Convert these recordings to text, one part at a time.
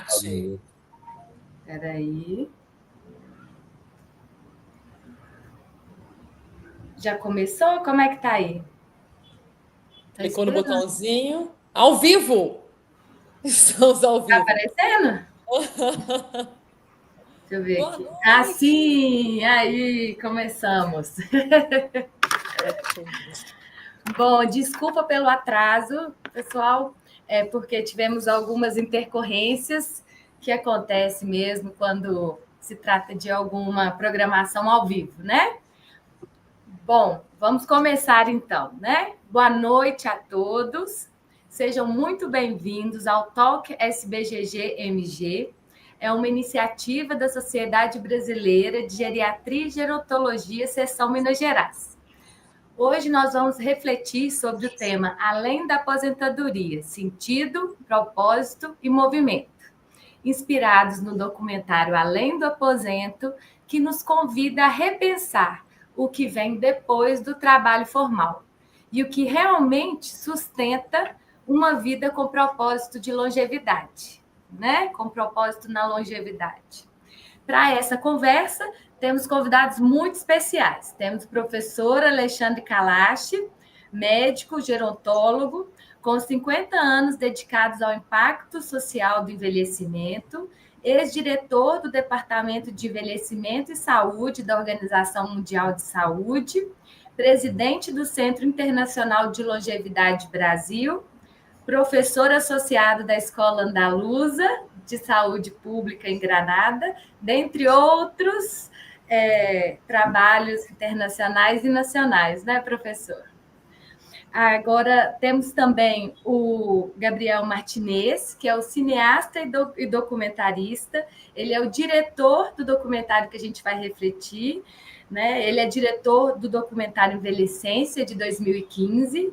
Start. Espera aí. Já começou? Como é que tá aí? Clicou no botãozinho. Ao vivo! Estamos ao Tá vivo. aparecendo? Deixa eu ver Boa aqui. noite. Sim! Aí, começamos. Bom, desculpa pelo atraso, pessoal, porque tivemos algumas intercorrências que acontece mesmo quando se trata de alguma programação ao vivo, né? Bom, vamos começar então, né? Boa noite a todos. Sejam muito bem-vindos ao Talk SBGG-MG. É uma iniciativa da Sociedade Brasileira de Geriatria e Gerontologia, Seção Minas Gerais. Hoje nós vamos refletir sobre o tema Além da Aposentadoria, Sentido, Propósito e Movimento, inspirados no documentário Além do Aposento, que nos convida a repensar o que vem depois do trabalho formal e o que realmente sustenta uma vida com propósito de longevidade, né? Com propósito na longevidade. Para essa conversa, temos convidados muito especiais. Temos o professor Alexandre Kalash, médico gerontólogo, com 50 anos dedicados ao impacto social do envelhecimento, ex-diretor do Departamento de Envelhecimento e Saúde da Organização Mundial de Saúde, presidente do Centro Internacional de Longevidade Brasil, professor associado da Escola Andaluza de Saúde Pública em Granada, dentre outros trabalhos internacionais e nacionais, né, professor? Agora, temos também o Gabriel Martinez, que é o cineasta e documentarista. Ele é o diretor do documentário que a gente vai refletir, né? Ele é diretor do documentário Envelhecência, de 2015,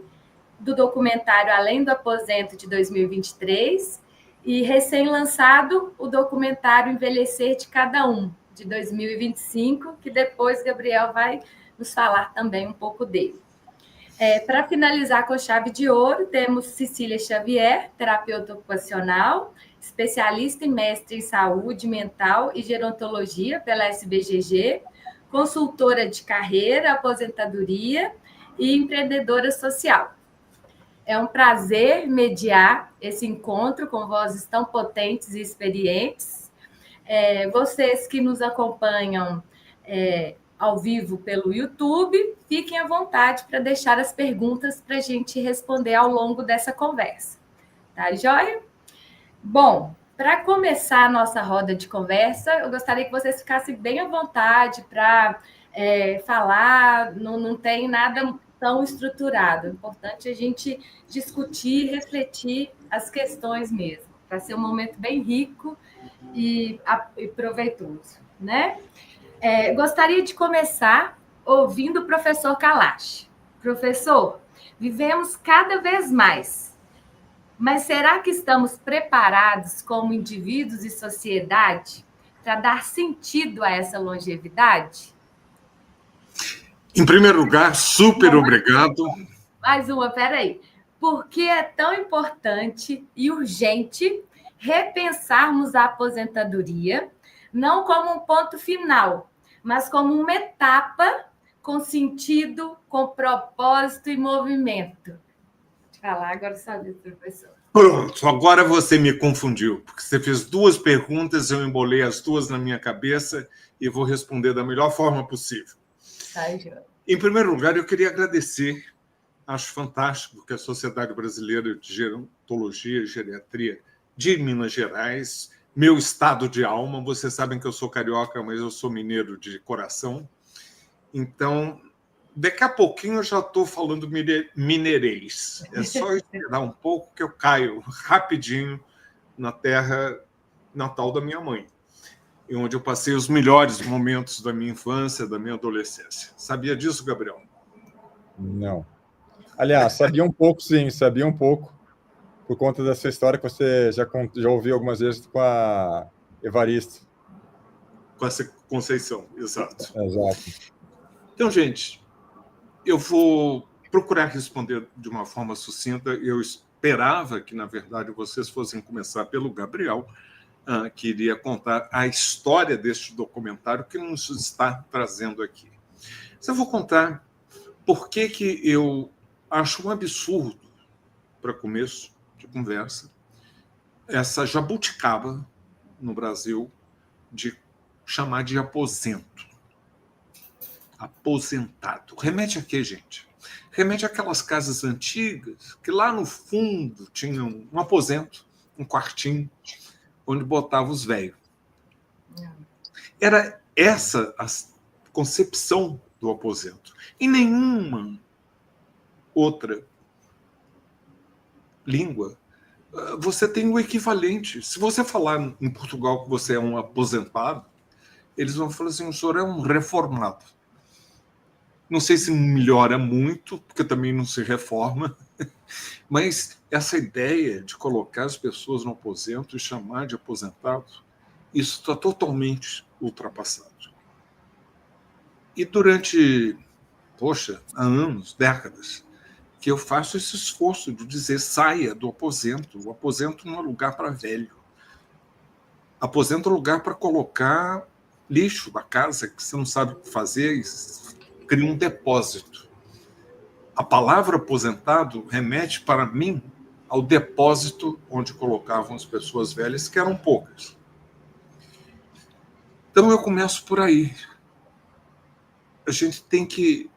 do documentário Além do Aposento, de 2023, e recém-lançado o documentário Envelhecer de Cada Um, de 2025, que depois Gabriel vai nos falar também um pouco dele. Para finalizar com chave de ouro, temos Cecília Xavier, terapeuta ocupacional, especialista e mestre em saúde mental e gerontologia pela SBGG, consultora de carreira, aposentadoria e empreendedora social. É um prazer mediar esse encontro com vozes tão potentes e experientes. Vocês que nos acompanham ao vivo pelo YouTube, fiquem à vontade para deixar as perguntas para a gente responder ao longo dessa conversa. Tá, joia? Bom, para começar a nossa roda de conversa, eu gostaria que vocês ficassem bem à vontade para falar, não tem nada tão estruturado. É importante a gente discutir, refletir as questões mesmo, para ser um momento bem rico e proveitoso, né? Gostaria de começar ouvindo o professor Kalash. Professor, vivemos cada vez mais, mas será que estamos preparados como indivíduos e sociedade para dar sentido a essa longevidade? Em primeiro lugar, super obrigado. Mais uma, peraí. Por que é tão importante e urgente repensarmos a aposentadoria, não como um ponto final, mas como uma etapa com sentido, com propósito e movimento? Deixa eu falar agora, sabe, professor? Pronto, agora você me confundiu, porque você fez duas perguntas, eu embolei as duas na minha cabeça e vou responder da melhor forma possível. Tá, João. Em primeiro lugar, eu queria agradecer. Acho fantástico que a Sociedade Brasileira de Gerontologia e Geriatria de Minas Gerais, meu estado de alma, vocês sabem que eu sou carioca, mas eu sou mineiro de coração. Então, daqui a pouquinho eu já estou falando mineirês. É só esperar um pouco que eu caio rapidinho na terra natal da minha mãe, onde eu passei os melhores momentos da minha infância, da minha adolescência. Sabia disso, Gabriel? Não. Aliás, sabia um pouco, sim, sabia um pouco, por conta dessa história que você já ouviu algumas vezes com a Evaristo. Com essa Conceição, exato. Exato. Então, gente, eu vou procurar responder de uma forma sucinta. Eu esperava que, na verdade, vocês fossem começar pelo Gabriel, que iria contar a história deste documentário que nos está trazendo aqui. Mas eu vou contar por que eu acho um absurdo, para começo de conversa, essa jabuticaba no Brasil de chamar de aposento. Aposentado. Remete a quê, gente? Remete àquelas casas antigas que lá no fundo tinham um aposento, um quartinho, onde botava os velhos. Era essa a concepção do aposento. Em nenhuma outra língua você tem o equivalente. Se você falar em Portugal que você é um aposentado, eles vão falar assim, o senhor é um reformado. Não sei se melhora muito, porque também não se reforma, mas essa ideia de colocar as pessoas no aposento e chamar de aposentado, isso está totalmente ultrapassado. E durante, há anos, décadas, que eu faço esse esforço de dizer saia do aposento. O aposento não é lugar para velho. Aposento é lugar para colocar lixo da casa que você não sabe o que fazer e cria um depósito. A palavra aposentado remete, para mim, ao depósito onde colocavam as pessoas velhas, que eram poucas. Então eu começo por aí. A gente tem que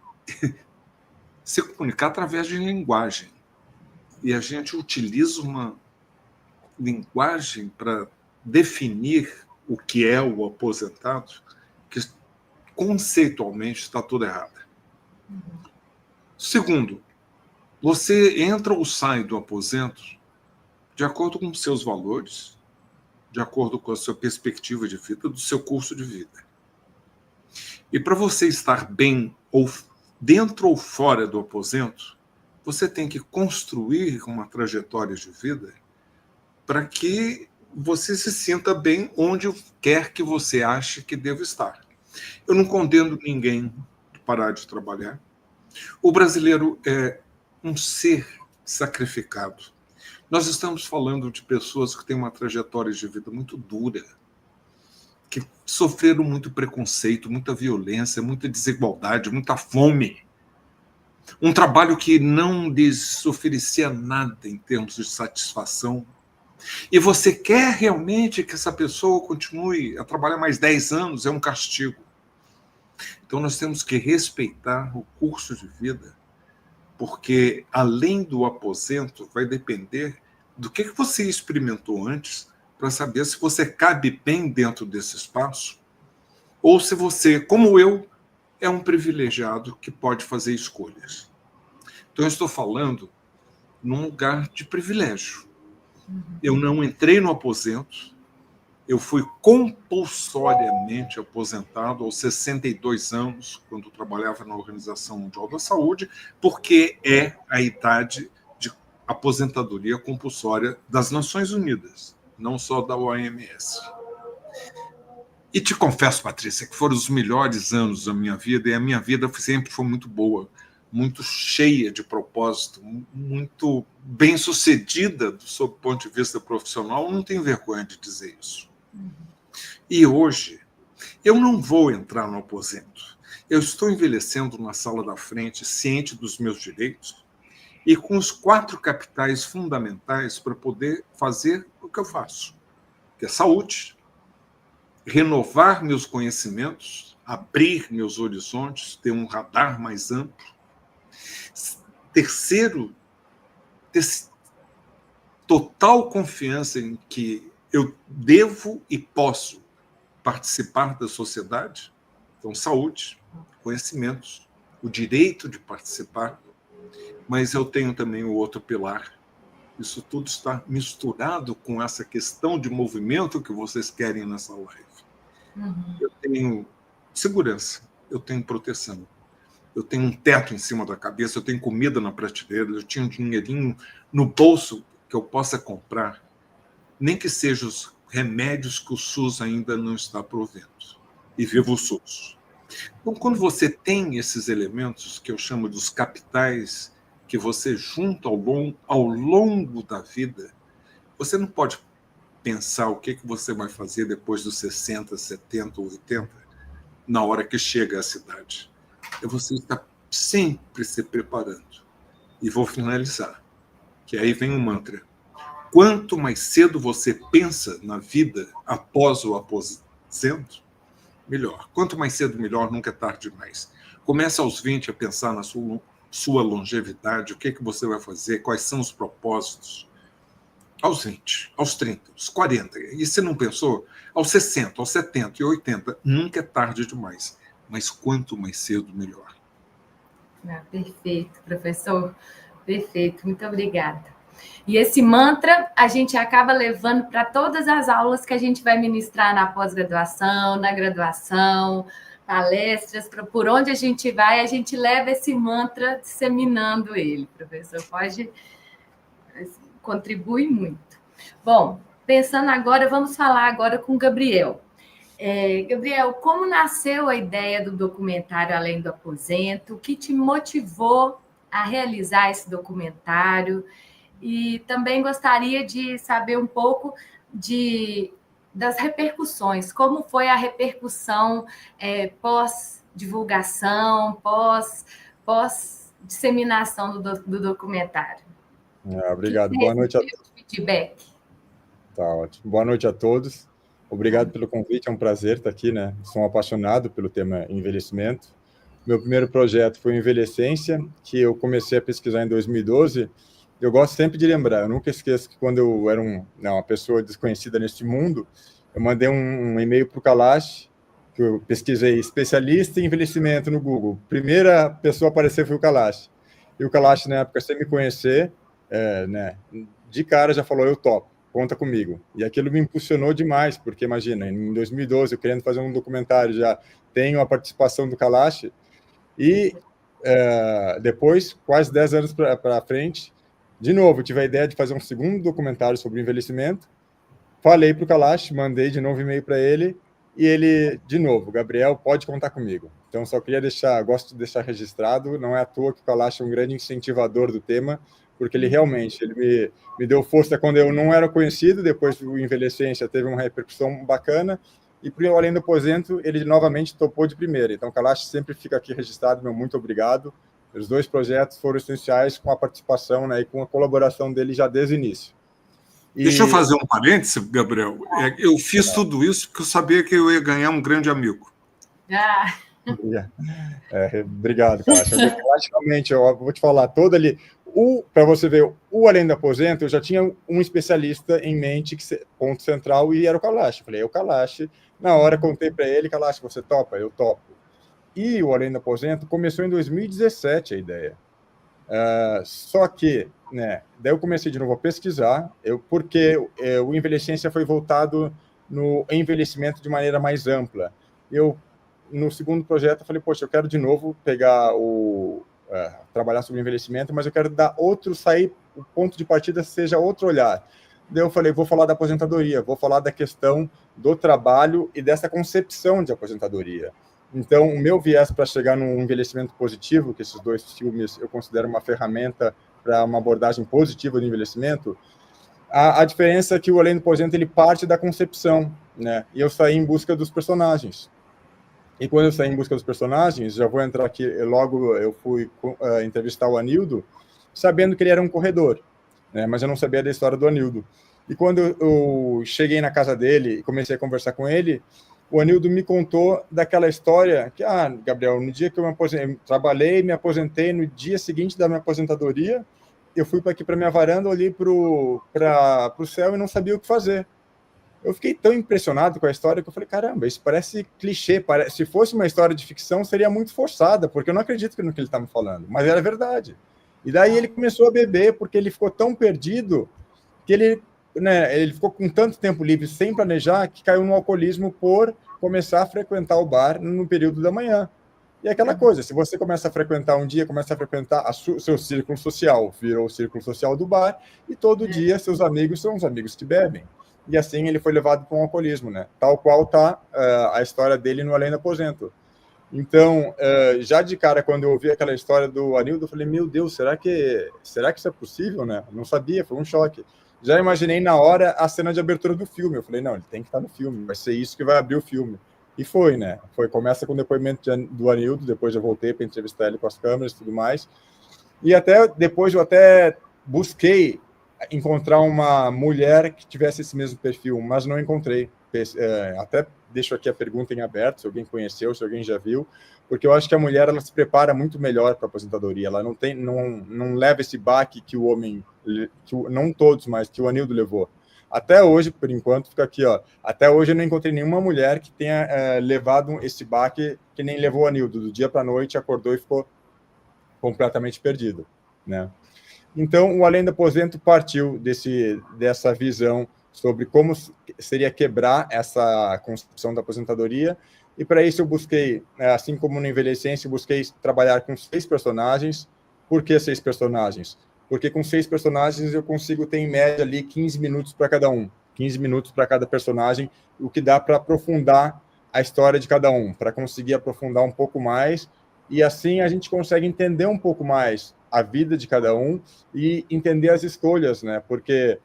se comunicar através de linguagem. E a gente utiliza uma linguagem para definir o que é o aposentado, que conceitualmente está tudo errado. Segundo, você entra ou sai do aposento de acordo com os seus valores, de acordo com a sua perspectiva de vida, do seu curso de vida. E para você estar bem ou dentro ou fora do aposento, você tem que construir uma trajetória de vida para que você se sinta bem onde quer que você ache que deve estar. Eu não condeno ninguém a parar de trabalhar. O brasileiro é um ser sacrificado. Nós estamos falando de pessoas que têm uma trajetória de vida muito dura, que sofreram muito preconceito, muita violência, muita desigualdade, muita fome. Um trabalho que não lhes oferecia nada em termos de satisfação. E você quer realmente que essa pessoa continue a trabalhar mais 10 anos, é um castigo. Então nós temos que respeitar o curso de vida, porque além do aposento vai depender do que você experimentou antes para saber se você cabe bem dentro desse espaço ou se você, como eu, é um privilegiado que pode fazer escolhas. Então eu estou falando num lugar de privilégio. Eu não entrei no aposento, eu fui compulsoriamente aposentado aos 62 anos, quando trabalhava na Organização Mundial da Saúde, porque é a idade de aposentadoria compulsória das Nações Unidas, não só da OMS. E te confesso, Patrícia, que foram os melhores anos da minha vida, e a minha vida sempre foi muito boa, muito cheia de propósito, muito bem-sucedida sob o ponto de vista profissional. Não tenho vergonha de dizer isso. E hoje, eu não vou entrar no aposento. Eu estou envelhecendo na sala da frente, ciente dos meus direitos, e com os 4 capitais fundamentais para poder fazer o que eu faço, que é saúde, renovar meus conhecimentos, abrir meus horizontes, ter um radar mais amplo. Terceiro, ter total confiança em que eu devo e posso participar da sociedade. Então, saúde, conhecimentos, o direito de participar, mas eu tenho também o outro pilar. Isso tudo está misturado com essa questão de movimento que vocês querem nessa live. Eu tenho segurança, eu tenho proteção, eu tenho um teto em cima da cabeça, eu tenho comida na prateleira, eu tenho um dinheirinho no bolso que eu possa comprar, nem que sejam os remédios que o SUS ainda não está provendo. E viva o SUS. Então, quando você tem esses elementos, que eu chamo dos capitais, que você junta ao longo da vida, você não pode pensar o que você vai fazer depois dos 60, 70, 80, na hora que chega a cidade. É você estar sempre se preparando. E vou finalizar, que aí vem um mantra. Quanto mais cedo você pensa na vida após o aposento, melhor. Quanto mais cedo, melhor, nunca é tarde demais. Começa aos 20 a pensar na sua longevidade, o que você vai fazer, quais são os propósitos. Aos 20, aos 30, aos 40. E se não pensou, aos 60, aos 70 e 80, nunca é tarde demais. Mas quanto mais cedo, melhor. Perfeito, professor. Perfeito, muito obrigada. E esse mantra a gente acaba levando para todas as aulas que a gente vai ministrar na pós-graduação, na graduação, palestras, por onde a gente vai, a gente leva esse mantra disseminando ele. Professor, pode contribui muito. Bom, pensando agora, vamos falar agora com o Gabriel. Gabriel, como nasceu a ideia do documentário Além do Aposento? O que te motivou a realizar esse documentário? E também gostaria de saber um pouco das repercussões. Como foi a repercussão pós-divulgação, pós-disseminação do documentário? Obrigado. Boa noite a todos. Feedback. Tá ótimo. Boa noite a todos. Obrigado pelo convite, é um prazer estar aqui, né? Sou um apaixonado pelo tema envelhecimento. Meu primeiro projeto foi o Envelhecência, que eu comecei a pesquisar em 2012. Eu gosto sempre de lembrar, eu nunca esqueço que quando eu era uma pessoa desconhecida neste mundo, eu mandei um e-mail para o Kalash, que eu pesquisei especialista em envelhecimento no Google. Primeira pessoa a aparecer foi o Kalash. E o Kalash, na época, sem me conhecer, de cara já falou, eu topo, conta comigo. E aquilo me impulsionou demais, porque imagina, em 2012, eu querendo fazer um documentário, já tenho a participação do Kalash, e depois, quase 10 anos para frente, de novo, eu tive a ideia de fazer um segundo documentário sobre envelhecimento, falei para o Kalash, mandei de novo e-mail para ele, e ele, de novo, Gabriel, pode contar comigo. Então, só queria gosto de deixar registrado, não é à toa que o Kalash é um grande incentivador do tema, porque ele realmente me deu força quando eu não era conhecido, depois do Envelhecência teve uma repercussão bacana, e para o Além do Aposento, ele novamente topou de primeira. Então, o Kalash sempre fica aqui registrado, meu muito obrigado. Os dois projetos foram essenciais com a participação, né, e com a colaboração dele já desde o início. Deixa eu fazer um parêntese, Gabriel. Eu fiz tudo isso porque eu sabia que eu ia ganhar um grande amigo. Obrigado, Kalash. Praticamente, eu vou te falar, todo ali... Para você ver, o Além do Aposento, eu já tinha um especialista em mente, ponto central, e era o Kalash. Eu falei, o Kalash, na hora contei para ele, Kalash, você topa? Eu topo. E o Além do Aposento começou em 2017, a ideia. Só que, né, daí eu comecei de novo a pesquisar, porque o Envelhecência foi voltado no envelhecimento de maneira mais ampla. No segundo projeto, eu falei, poxa, eu quero de novo pegar trabalhar sobre envelhecimento, mas eu quero sair, o ponto de partida seja outro olhar. Daí eu falei, vou falar da aposentadoria, vou falar da questão do trabalho e dessa concepção de aposentadoria. Então, o meu viés para chegar num envelhecimento positivo, que esses dois filmes eu considero uma ferramenta para uma abordagem positiva do envelhecimento, a diferença é que o Além do Aposento, ele parte da concepção, né? E eu saí em busca dos personagens. E quando eu saí em busca dos personagens, já vou entrar aqui, logo eu fui entrevistar o Anildo, sabendo que ele era um corredor, né? Mas eu não sabia da história do Anildo. E quando eu cheguei na casa dele e comecei a conversar com ele, o Anildo me contou daquela história que, Gabriel, no dia que eu trabalhei, me aposentei, no dia seguinte da minha aposentadoria, eu fui aqui para minha varanda, olhei para o céu e não sabia o que fazer. Eu fiquei tão impressionado com a história que eu falei, caramba, isso parece clichê, se fosse uma história de ficção, seria muito forçada, porque eu não acredito no que ele está me falando, mas era verdade. E daí ele começou a beber, porque ele ficou tão perdido, que ele ficou com tanto tempo livre, sem planejar, que caiu no alcoolismo por começar a frequentar o bar no período da manhã. E aquela coisa, se você começa a frequentar um dia, começa a frequentar seu círculo social, virou o círculo social do bar, e todo dia seus amigos são os amigos que bebem. E assim ele foi levado para um alcoolismo, né? Tal qual está a história dele no Além do Aposento. Então, já de cara, quando eu ouvi aquela história do Anildo, eu falei, meu Deus, será que isso é possível, né? Não sabia, foi um choque. já imaginei na hora a cena de abertura do filme. Eu falei, não, ele tem que estar no filme, vai ser isso que vai abrir o filme. E foi, né? Começa com o depoimento do Anildo, depois eu voltei para entrevistar ele com as câmeras e tudo mais. E até depois eu até busquei encontrar uma mulher que tivesse esse mesmo perfil, mas não encontrei. Até deixo aqui a pergunta em aberto, se alguém conheceu, se alguém já viu, porque eu acho que a mulher ela se prepara muito melhor para a aposentadoria, ela não leva esse baque que o homem, não todos, mas que o Anildo levou. Até hoje, por enquanto, fica aqui, ó. Até hoje eu não encontrei nenhuma mulher que tenha levado esse baque que nem levou o Anildo. Do dia para a noite, acordou e ficou completamente perdido, né? Então, o Além do Aposento partiu dessa visão sobre como seria quebrar essa concepção da aposentadoria, e para isso eu busquei, assim como no Envelhecência, busquei trabalhar com 6 personagens. Por que 6 personagens? Porque com 6 personagens eu consigo ter, em média, ali 15 minutos para cada um, 15 minutos para cada personagem, o que dá para aprofundar a história de cada um, para conseguir aprofundar um pouco mais, e assim a gente consegue entender um pouco mais a vida de cada um e entender as escolhas, né? Porque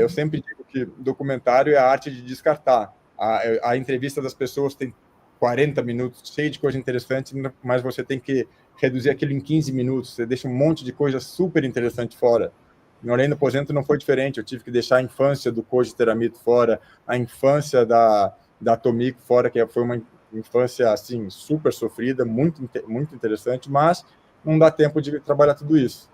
eu sempre digo que documentário é a arte de descartar. A entrevista das pessoas tem 40 minutos, cheio de coisa interessante, mas você tem que reduzir aquilo em 15 minutos, você deixa um monte de coisa super interessante fora. No Além do Aposento não foi diferente, eu tive que deixar a infância do Koji Teramito fora, a infância da Tomiko fora, que foi uma infância assim super sofrida, muito interessante, mas não dá tempo de trabalhar tudo isso,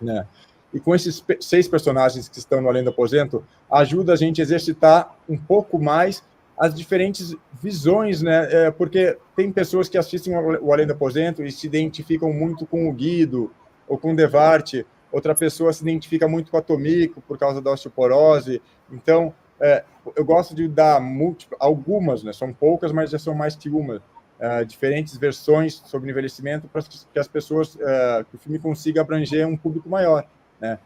né? E com esses 6 personagens que estão no Além do Aposento, ajuda a gente a exercitar um pouco mais as diferentes visões, né? Porque tem pessoas que assistem o Além do Aposento e se identificam muito com o Guido ou com o Devarte, outra pessoa se identifica muito com a Tomiko por causa da osteoporose. Então, eu gosto de dar algumas, né? São poucas, mas já são mais que uma. Diferentes versões sobre envelhecimento para que as pessoas, que o filme consiga abranger um público maior, né?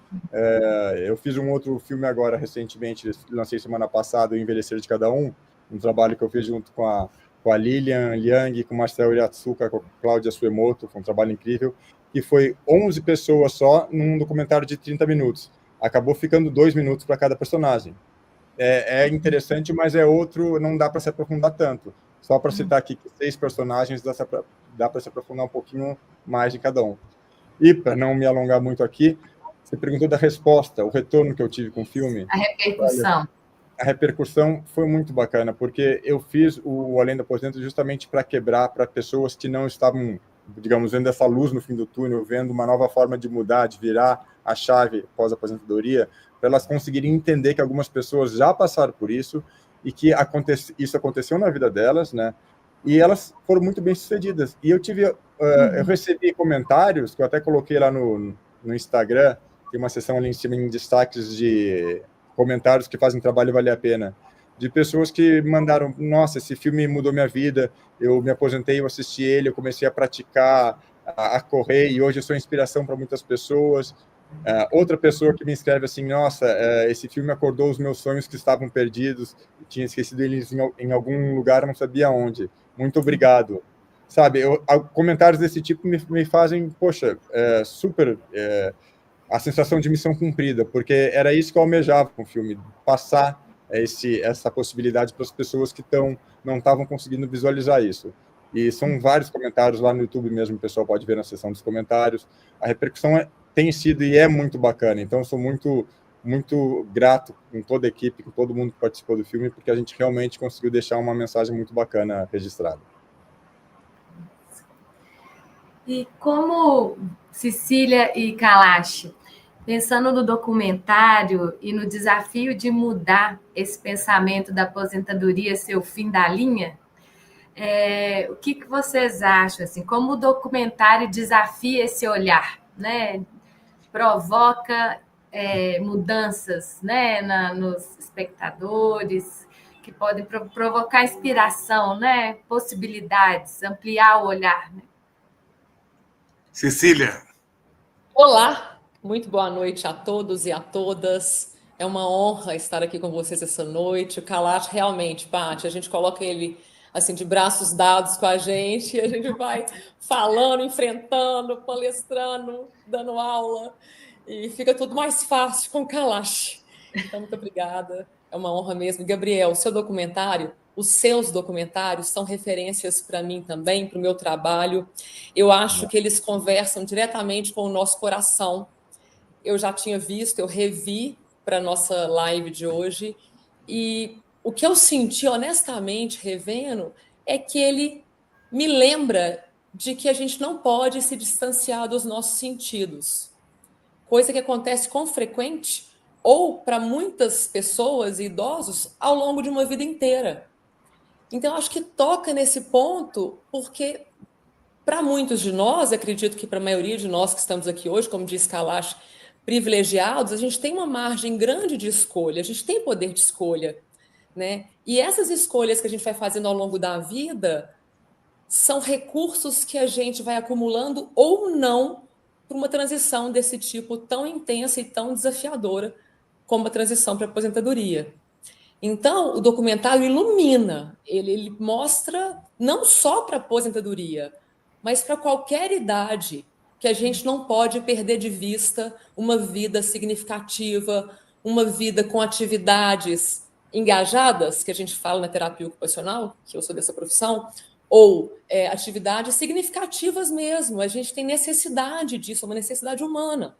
Eu fiz um outro filme agora, recentemente, lancei semana passada, O Envelhecer de Cada Um trabalho que eu fiz junto com a Lilian Liang, com o Marcel Iratsuka, com a Cláudia Suemoto, foi um trabalho incrível, que foi 11 pessoas só num documentário de 30 minutos. Acabou ficando 2 minutos para cada personagem. É interessante, mas não dá para se aprofundar tanto. Só para citar aqui que 6 personagens dá para se aprofundar um pouquinho mais de cada um. E, para não me alongar muito aqui, você perguntou da resposta, o retorno que eu tive com o filme. A repercussão. Olha, a repercussão foi muito bacana, porque eu fiz o Além do Aposento justamente para quebrar para pessoas que não estavam, digamos, vendo essa luz no fim do túnel, vendo uma nova forma de mudar, de virar a chave pós-aposentadoria, para elas conseguirem entender que algumas pessoas já passaram por isso e que isso aconteceu na vida delas, né? E elas foram muito bem-sucedidas. E eu recebi comentários, que eu até coloquei lá no Instagram, tem uma seção ali em cima em destaques de comentários que fazem trabalho valer a pena, de pessoas que mandaram, nossa, esse filme mudou minha vida, eu me aposentei, eu assisti ele, eu comecei a praticar, a correr, e hoje eu sou inspiração para muitas pessoas. Outra pessoa que me escreve assim, nossa, esse filme acordou os meus sonhos que estavam perdidos, eu tinha esquecido eles em algum lugar, não sabia onde, muito obrigado. Sabe, comentários desse tipo me fazem, poxa, a sensação de missão cumprida, porque era isso que eu almejava com o filme, passar essa possibilidade para as pessoas que não estavam conseguindo visualizar isso. E são vários comentários lá no YouTube mesmo, o pessoal pode ver na seção dos comentários. A repercussão tem sido e é muito bacana, então eu sou muito, muito grato com toda a equipe, com todo mundo que participou do filme, porque a gente realmente conseguiu deixar uma mensagem muito bacana registrada. E como Cecília e Kalash, pensando no documentário e no desafio de mudar esse pensamento da aposentadoria ser o fim da linha, o que vocês acham? Assim, como o documentário desafia esse olhar, né? Provoca mudanças, né? Nos espectadores, que podem provocar inspiração, né? Possibilidades, ampliar o olhar, né? Cecília. Olá, muito boa noite a todos e a todas. É uma honra estar aqui com vocês essa noite. O Kalash realmente, Paty, a gente coloca ele assim de braços dados com a gente e a gente vai falando, enfrentando, palestrando, dando aula e fica tudo mais fácil com o Kalash. Então, muito obrigada. É uma honra mesmo. Gabriel, o seu documentário, os seus documentários são referências para mim também, para o meu trabalho. Eu acho que eles conversam diretamente com o nosso coração. Eu já tinha visto, eu revi para a nossa live de hoje, e o que eu senti, honestamente, revendo, é que ele me lembra de que a gente não pode se distanciar dos nossos sentidos, coisa que acontece com frequente, ou para muitas pessoas e idosos, ao longo de uma vida inteira. Então, acho que toca nesse ponto, porque para muitos de nós, acredito que para a maioria de nós que estamos aqui hoje, como diz Kalash, privilegiados, a gente tem uma margem grande de escolha, a gente tem poder de escolha, né? E essas escolhas que a gente vai fazendo ao longo da vida são recursos que a gente vai acumulando ou não para uma transição desse tipo tão intensa e tão desafiadora como a transição para a aposentadoria. Então, o documentário ilumina, ele mostra não só para a aposentadoria, mas para qualquer idade, que a gente não pode perder de vista uma vida significativa, uma vida com atividades engajadas, que a gente fala na terapia ocupacional, que eu sou dessa profissão, ou atividades significativas mesmo. A gente tem necessidade disso, uma necessidade humana.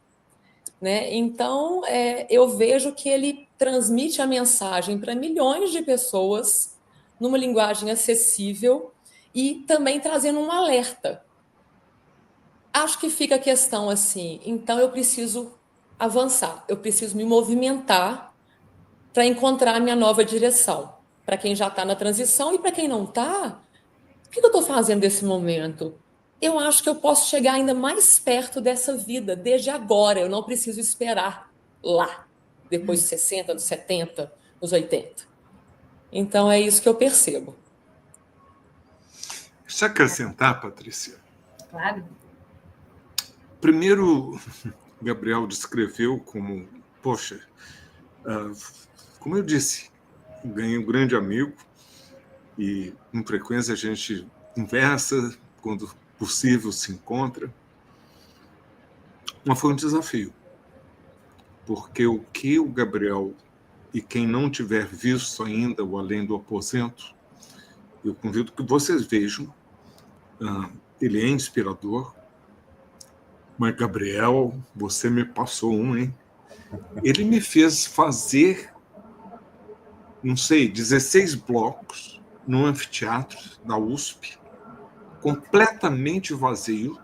Né? Então, eu vejo que ele transmite a mensagem para milhões de pessoas numa linguagem acessível e também trazendo um alerta. Acho que fica a questão assim, então eu preciso avançar, eu preciso me movimentar para encontrar a minha nova direção. Para quem já está na transição e para quem não está, o que eu estou fazendo nesse momento? Eu acho que eu posso chegar ainda mais perto dessa vida desde agora. Eu não preciso esperar lá, depois dos 60, dos 70, dos 80. Então, é isso que eu percebo. Deixa eu acrescentar, Patrícia. Claro. Primeiro, Gabriel descreveu como, poxa, como eu disse, ganhei um grande amigo e, com frequência, a gente conversa, quando possível, se encontra. Mas foi um desafio, porque o que o Gabriel, e quem não tiver visto ainda o Além do Aposento, eu convido que vocês vejam. Ele é inspirador. Mas, Gabriel, você me passou hein? Ele me fez fazer, não sei, 16 blocos no anfiteatro da USP, completamente vazio,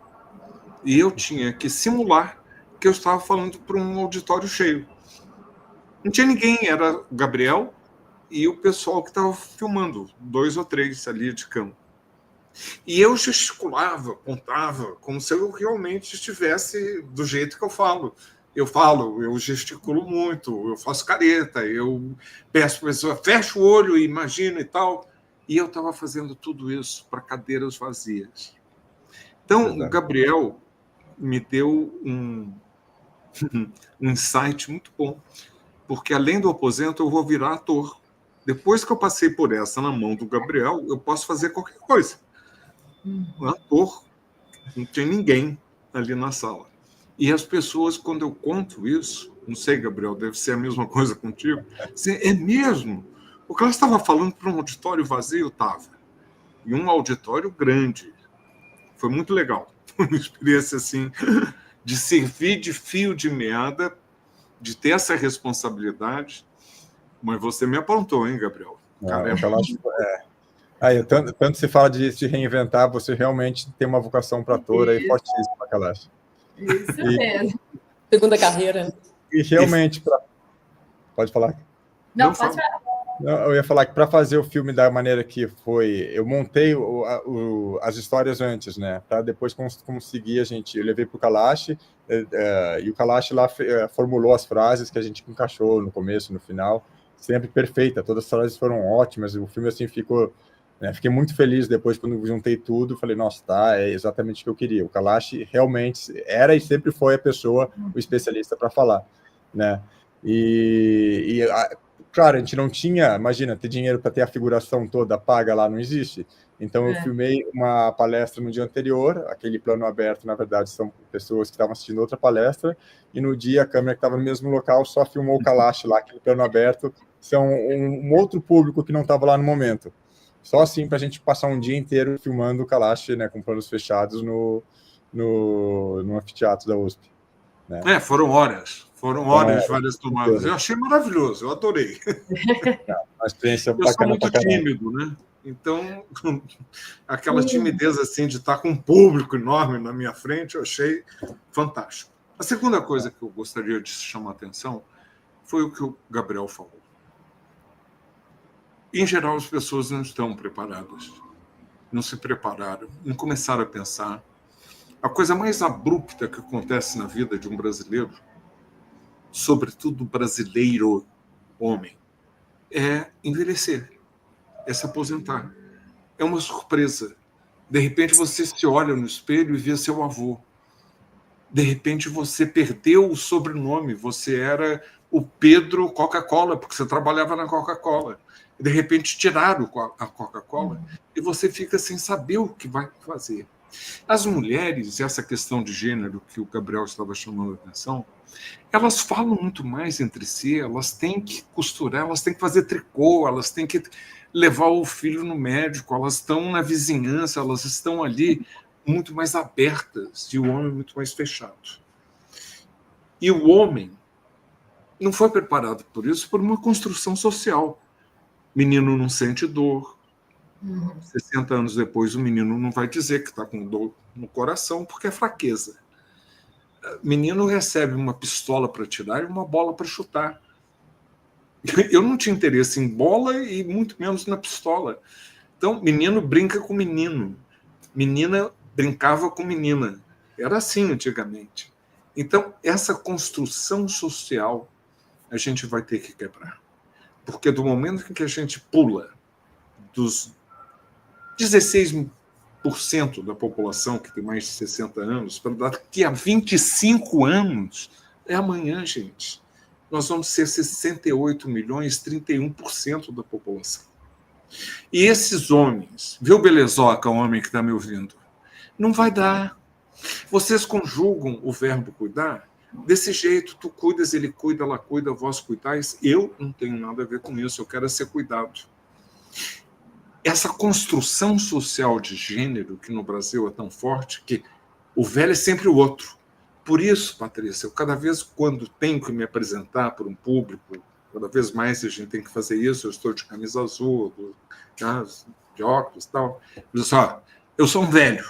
e eu tinha que simular que eu estava falando para um auditório cheio. Não tinha ninguém, era o Gabriel e o pessoal que estava filmando, 2 ou 3 ali de campo. E eu gesticulava, apontava, como se eu realmente estivesse do jeito que eu falo. Eu gesticulo muito, eu faço careta, eu peço para a pessoa, fecha o olho, imagina e tal. E eu estava fazendo tudo isso para cadeiras vazias. Então, o Gabriel me deu um insight muito bom, porque além do aposento, eu vou virar ator. Depois que eu passei por essa na mão do Gabriel, eu posso fazer qualquer coisa. Um ator, não tem ninguém ali na sala. E as pessoas, quando eu conto isso, não sei, Gabriel, deve ser a mesma coisa contigo, assim, é mesmo? Porque ela estava falando para um auditório vazio, estava. E um auditório grande. Foi muito legal. Foi uma experiência assim, de servir de fio de meada, de ter essa responsabilidade. Mas você me apontou, hein, Gabriel? Cara, Aí, tanto se fala de se reinventar, você realmente tem uma vocação para ator aí fortíssima, Kalash. Isso mesmo. Segunda carreira. E realmente, pode falar? Não, pode falar. Eu ia falar que para fazer o filme da maneira que foi, eu montei as histórias antes, né? Para depois conseguir eu levei para o Kalash, e o Kalash lá formulou as frases que a gente encaixou no começo, no final, sempre perfeita, todas as frases foram ótimas, o filme assim ficou... Fiquei muito feliz depois quando juntei tudo, falei, nossa, é exatamente o que eu queria. O Kalash realmente era e sempre foi a pessoa, o especialista para falar, né? claro, a gente não tinha, imagina, ter dinheiro para ter a figuração toda paga lá, não existe. Então, eu filmei uma palestra no dia anterior, aquele plano aberto, na verdade, são pessoas que estavam assistindo outra palestra, e no dia a câmera que estava no mesmo local só filmou o Kalash lá, aquele plano aberto, são um outro público que não estava lá no momento. Só assim para a gente passar um dia inteiro filmando o Kalash, né, com planos fechados no anfiteatro da USP. Né? Foram horas várias tomadas. Eu achei maravilhoso, eu adorei. Uma experiência eu bacana. Sou muito tímido, né? Então, aquela timidez assim de estar com um público enorme na minha frente, eu achei fantástico. A segunda coisa que eu gostaria de chamar a atenção foi o que o Gabriel falou. Em geral, as pessoas não estão preparadas, não se prepararam, não começaram a pensar. A coisa mais abrupta que acontece na vida de um brasileiro, sobretudo brasileiro homem, é envelhecer, é se aposentar. É uma surpresa. De repente você se olha no espelho e vê seu avô. De repente você perdeu o sobrenome, você era o Pedro Coca-Cola, porque você trabalhava na Coca-Cola. De repente tiraram a Coca-Cola e você fica sem saber o que vai fazer. As mulheres, essa questão de gênero que o Gabriel estava chamando a atenção, elas falam muito mais entre si, elas têm que costurar, elas têm que fazer tricô, elas têm que levar o filho no médico, elas estão na vizinhança, elas estão ali muito mais abertas e o homem muito mais fechado. E o homem não foi preparado por isso, por uma construção social. Menino não sente dor. 60 anos depois, o menino não vai dizer que está com dor no coração, porque é fraqueza. O menino recebe uma pistola para tirar e uma bola para chutar. Eu não tinha interesse em bola e muito menos na pistola. Então, menino brinca com menino. Menina brincava com menina. Era assim antigamente. Então, essa construção social a gente vai ter que quebrar. Porque do momento em que a gente pula dos 16% da população que tem mais de 60 anos, para daqui a 25 anos, é amanhã, gente. Nós vamos ser 68 milhões, 31% da população. E esses homens, viu, Belezoca, o homem que está me ouvindo? Não vai dar. Vocês conjugam o verbo cuidar desse jeito, tu cuidas, ele cuida, ela cuida, vós cuidais. Eu não tenho nada a ver com isso, eu quero ser cuidado. Essa construção social de gênero que no Brasil é tão forte, que o velho é sempre o outro. Por isso, Patrícia, eu cada vez quando tenho que me apresentar para um público, cada vez mais a gente tem que fazer isso, eu estou de camisa azul, de óculos e tal, eu digo assim, eu sou um velho,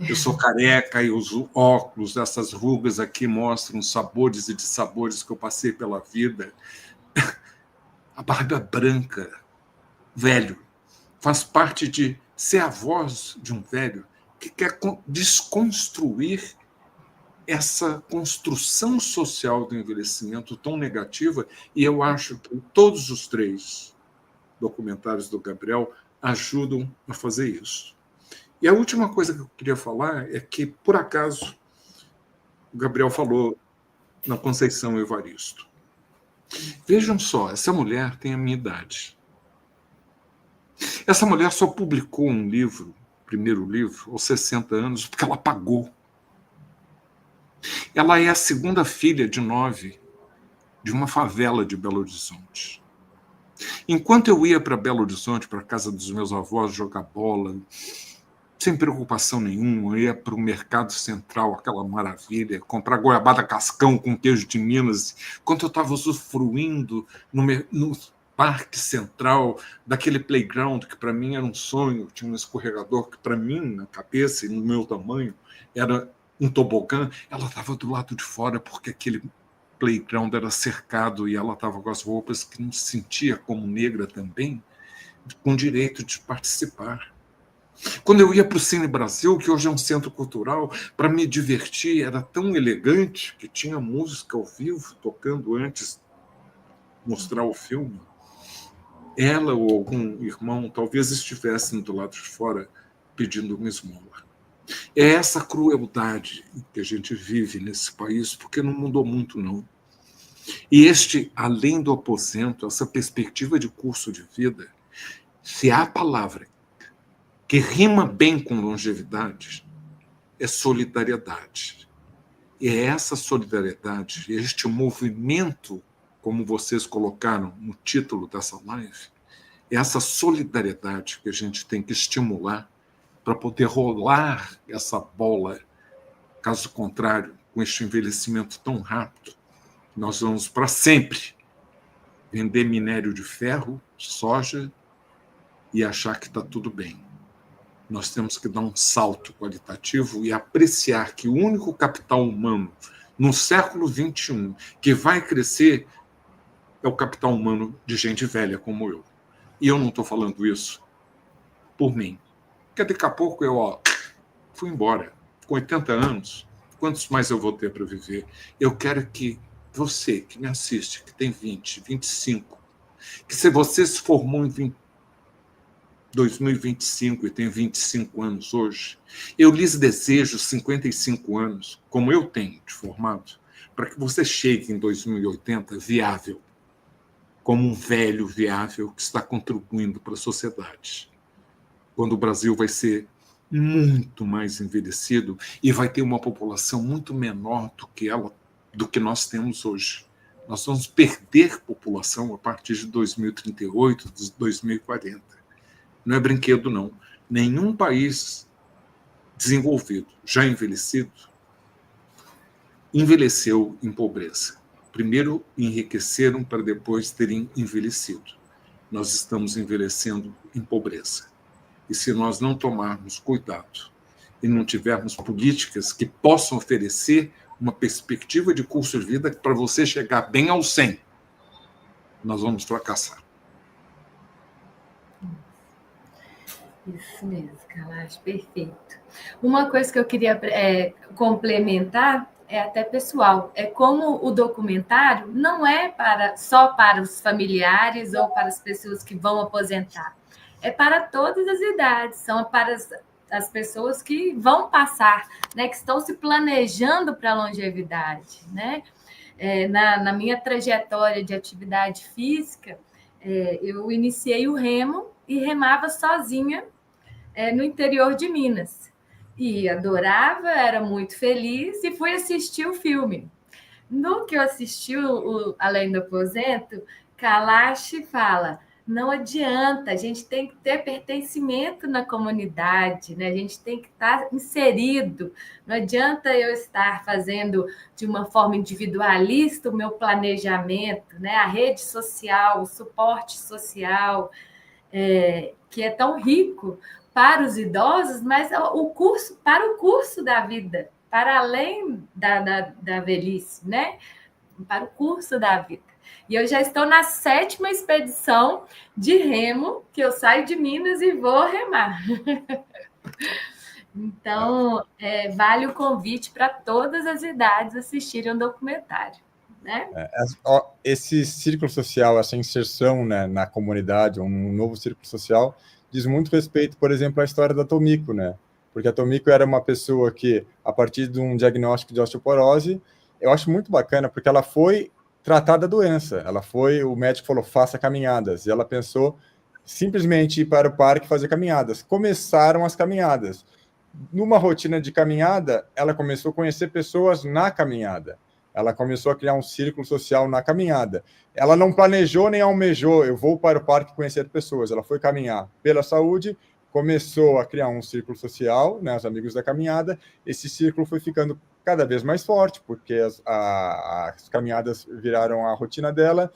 eu sou careca e uso óculos, essas rugas aqui mostram os sabores e dissabores que eu passei pela vida. A barba branca, velho, faz parte de ser a voz de um velho que quer desconstruir essa construção social do envelhecimento tão negativa, e eu acho que todos os 3 documentários do Gabriel ajudam a fazer isso. E a última coisa que eu queria falar é que, por acaso, o Gabriel falou na Conceição Evaristo. Vejam só, essa mulher tem a minha idade. Essa mulher só publicou um livro, primeiro livro, aos 60 anos, porque ela pagou. Ela é a segunda filha de 9 de uma favela de Belo Horizonte. Enquanto eu ia para Belo Horizonte, para a casa dos meus avós, jogar bola, sem preocupação nenhuma, eu ia para o Mercado Central, aquela maravilha, comprar goiabada cascão com queijo de Minas, enquanto eu estava usufruindo no Parque Central, daquele playground que para mim era um sonho, tinha um escorregador que para mim, na cabeça e no meu tamanho, era um tobogã, ela estava do lado de fora porque aquele playground era cercado e ela estava com as roupas que não se sentia como negra também, com direito de participar. Quando eu ia para o Cine Brasil, que hoje é um centro cultural, para me divertir, era tão elegante que tinha música ao vivo tocando antes de mostrar o filme. Ela ou algum irmão talvez estivessem do lado de fora pedindo uma esmola. É essa crueldade que a gente vive nesse país, porque não mudou muito, não. E além do aposento, essa perspectiva de curso de vida, se há palavra que rima bem com longevidade, é solidariedade. E é essa solidariedade, este movimento, como vocês colocaram no título dessa live, é essa solidariedade que a gente tem que estimular para poder rolar essa bola. Caso contrário, com este envelhecimento tão rápido, nós vamos para sempre vender minério de ferro, soja e achar que está tudo bem. Nós temos que dar um salto qualitativo e apreciar que o único capital humano no século XXI que vai crescer é o capital humano de gente velha como eu. E eu não estou falando isso por mim. Porque daqui a pouco eu fui embora. Com 80 anos, quantos mais eu vou ter para viver? Eu quero que você que me assiste, que tem 20, 25, que se você se formou em 2025 e tem 25 anos hoje, eu lhes desejo 55 anos, como eu tenho de formado, para que você chegue em 2080 viável, como um velho viável que está contribuindo para a sociedade. Quando o Brasil vai ser muito mais envelhecido e vai ter uma população muito menor do que nós temos hoje. Nós vamos perder população a partir de 2038, 2040. Não é brinquedo, não. Nenhum país desenvolvido, já envelhecido, envelheceu em pobreza. Primeiro enriqueceram para depois terem envelhecido. Nós estamos envelhecendo em pobreza. E se nós não tomarmos cuidado e não tivermos políticas que possam oferecer uma perspectiva de curso de vida para você chegar bem ao 100, nós vamos fracassar. Isso mesmo, Kalash, perfeito. Uma coisa que eu queria complementar é até pessoal, é como o documentário não é só para os familiares ou para as pessoas que vão aposentar, é para todas as idades, são para as pessoas que vão passar, né, que estão se planejando para a longevidade, né? Na minha trajetória de atividade física, eu iniciei o remo e remava sozinha no interior de Minas. E adorava, era muito feliz e fui assistir o filme. No que eu assisti o Além do Aposento, Kalash fala: não adianta, a gente tem que ter pertencimento na comunidade, né? A gente tem que estar inserido. Não adianta eu estar fazendo de uma forma individualista o meu planejamento, né? A rede social, o suporte social, que é tão rico para os idosos, mas para o curso da vida, para além da velhice, né? Para o curso da vida. E eu já estou na 7ª expedição de remo, que eu saio de Minas e vou remar. Então, vale o convite para todas as idades assistirem um documentário. Né? Esse círculo social, essa inserção, né, na comunidade, um novo círculo social, diz muito respeito, por exemplo, à história da Tomiko, né? Porque a Tomiko era uma pessoa que, a partir de um diagnóstico de osteoporose, eu acho muito bacana, porque ela foi tratar da doença. O médico falou, faça caminhadas. E ela pensou simplesmente ir para o parque fazer caminhadas. Começaram as caminhadas. Numa rotina de caminhada, ela começou a conhecer pessoas na caminhada. Ela começou a criar um círculo social na caminhada. Ela não planejou nem almejou, eu vou para o parque conhecer pessoas. Ela foi caminhar pela saúde, começou a criar um círculo social, né, os amigos da caminhada. Esse círculo foi ficando cada vez mais forte, porque as caminhadas viraram a rotina dela.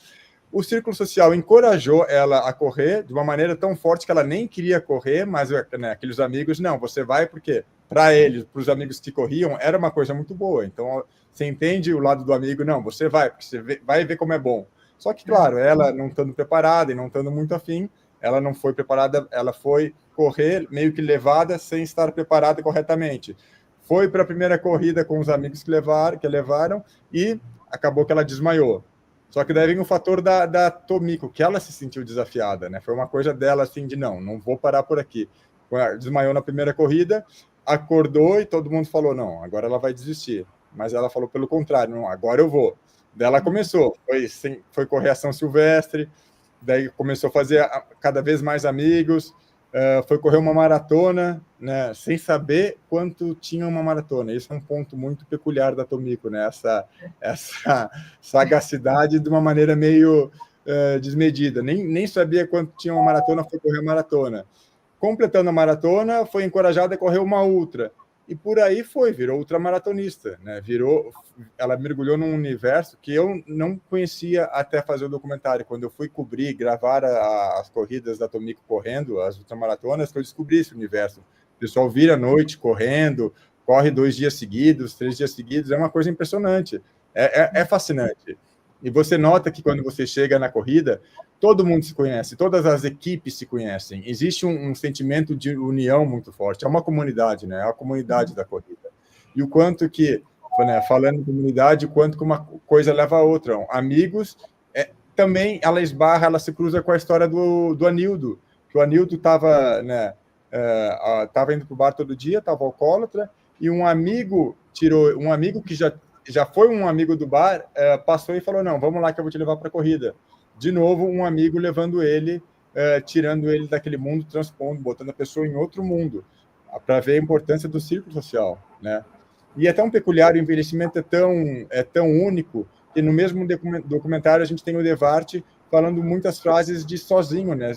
O círculo social encorajou ela a correr de uma maneira tão forte que ela nem queria correr, mas, né, aqueles amigos, não, você vai porque, para eles, para os amigos que corriam, era uma coisa muito boa. Então, você entende o lado do amigo, não, você vai, porque você vai ver como é bom. Só que, claro, ela não estando preparada e não estando muito afim, ela não foi preparada, ela foi correr meio que levada sem estar preparada corretamente. Foi para a primeira corrida com os amigos que levaram e acabou que ela desmaiou. Só que daí vem o fator da Tomiko, que ela se sentiu desafiada, né? Foi uma coisa dela assim de não vou parar por aqui. Desmaiou na primeira corrida, acordou e todo mundo falou, não, agora ela vai desistir. Mas ela falou pelo contrário, não, agora eu vou. Daí ela começou, foi correr a São Silvestre, daí começou a fazer cada vez mais amigos, foi correr uma maratona, né, sem saber quanto tinha uma maratona. Isso é um ponto muito peculiar da Tomiko, né, essa sagacidade de uma maneira meio desmedida. Nem sabia quanto tinha uma maratona, foi correr a maratona. Completando a maratona, foi encorajada a correr uma ultra. E por aí virou ultramaratonista, né? Ela mergulhou num universo que eu não conhecia até fazer o documentário. Quando eu fui cobrir, gravar as corridas da Tomiko correndo, as ultramaratonas, que eu descobri esse universo. O pessoal vira à noite correndo, corre 2 dias seguidos, 3 dias seguidos, é uma coisa impressionante, é fascinante. E você nota que quando você chega na corrida, todo mundo se conhece, todas as equipes se conhecem, existe um sentimento de união muito forte, é uma comunidade, né? É a comunidade da corrida. E o quanto que, né, falando em comunidade, o quanto que uma coisa leva a outra. Amigos, também ela se cruza com a história do Anildo, que o Anildo estava, né, indo para o bar todo dia, estava alcoólatra, e um amigo que já foi um amigo do bar, passou e falou, não, vamos lá que eu vou te levar para a corrida. De novo, um amigo levando ele, tirando ele daquele mundo, transpondo, botando a pessoa em outro mundo, para ver a importância do círculo social, né? E é tão peculiar, o envelhecimento é tão único, que no mesmo documentário a gente tem o Devarte falando muitas frases de sozinho, né?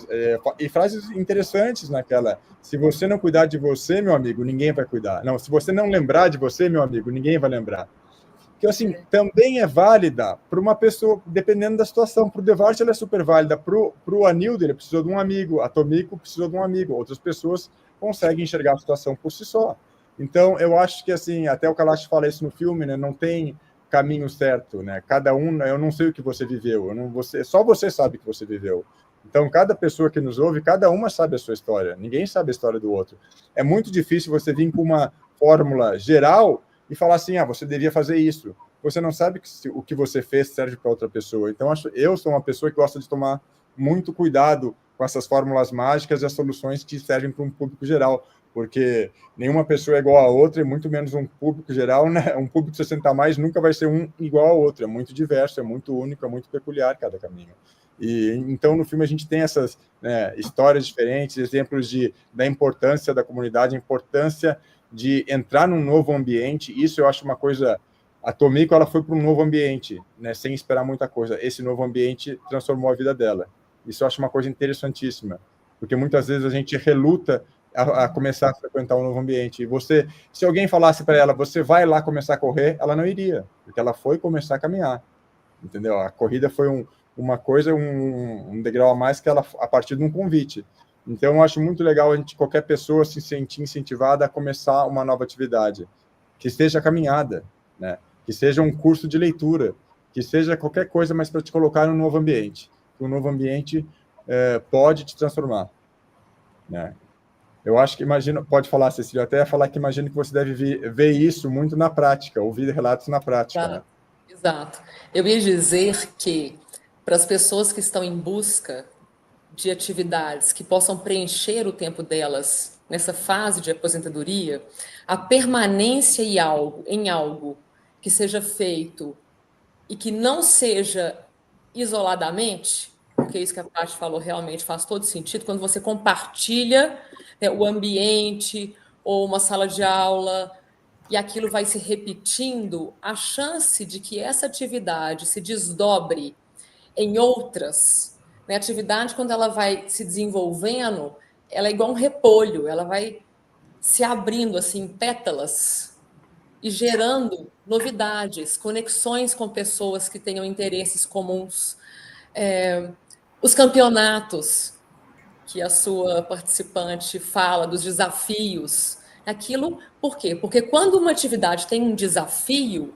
E frases interessantes naquela. Se você não cuidar de você, meu amigo, ninguém vai cuidar. Não, se você não lembrar de você, meu amigo, ninguém vai lembrar. Que assim, também é válida para uma pessoa, dependendo da situação. Para o Devarte, ela é super válida. Para o Anildo, ele precisou de um amigo. A Tomiko precisou de um amigo. Outras pessoas conseguem enxergar a situação por si só. Então, eu acho que, assim, até o Kalash fala isso no filme, né? Não tem caminho certo, né? Cada um, eu não sei o que você viveu. Só você sabe o que você viveu. Então, cada pessoa que nos ouve, cada uma sabe a sua história. Ninguém sabe a história do outro. É muito difícil você vir com uma fórmula geral e falar assim, você devia fazer isso. Você não sabe que o que você fez serve para outra pessoa. Então, eu sou uma pessoa que gosta de tomar muito cuidado com essas fórmulas mágicas e as soluções que servem para um público geral, porque nenhuma pessoa é igual a outra, e muito menos um público geral, né? Um público de 60+, nunca vai ser um igual ao outro. É muito diverso, é muito único, é muito peculiar cada caminho. E então, no filme, a gente tem essas, né, histórias diferentes, exemplos da importância da comunidade, a importância de entrar num novo ambiente. Isso eu acho uma coisa... A Tomiko, ela foi para um novo ambiente, né, sem esperar muita coisa. Esse novo ambiente transformou a vida dela. Isso eu acho uma coisa interessantíssima, porque muitas vezes a gente reluta a começar a frequentar um novo ambiente. E se alguém falasse para ela, você vai lá começar a correr, ela não iria, porque ela foi começar a caminhar, entendeu? A corrida foi uma coisa, um degrau a mais que ela, a partir de um convite. Então, eu acho muito legal qualquer pessoa se sentir incentivada a começar uma nova atividade, que seja caminhada, né? Que seja um curso de leitura, que seja qualquer coisa, mas para te colocar num novo ambiente. O novo ambiente pode te transformar, né? Eu acho que, pode falar, Cecília, até falar que imagino que você deve ver isso muito na prática, ouvir relatos na prática. Exato. Né? Exato. Eu ia dizer que, para as pessoas que estão em busca de atividades que possam preencher o tempo delas nessa fase de aposentadoria, a permanência em algo que seja feito e que não seja isoladamente, porque isso que a Paty falou realmente faz todo sentido, quando você compartilha, né, o ambiente ou uma sala de aula e aquilo vai se repetindo, a chance de que essa atividade se desdobre em outras, né, a atividade, quando ela vai se desenvolvendo, ela é igual um repolho, ela vai se abrindo assim, pétalas, e gerando novidades, conexões com pessoas que tenham interesses comuns. Os campeonatos que a sua participante fala, dos desafios, aquilo, por quê? Porque quando uma atividade tem um desafio,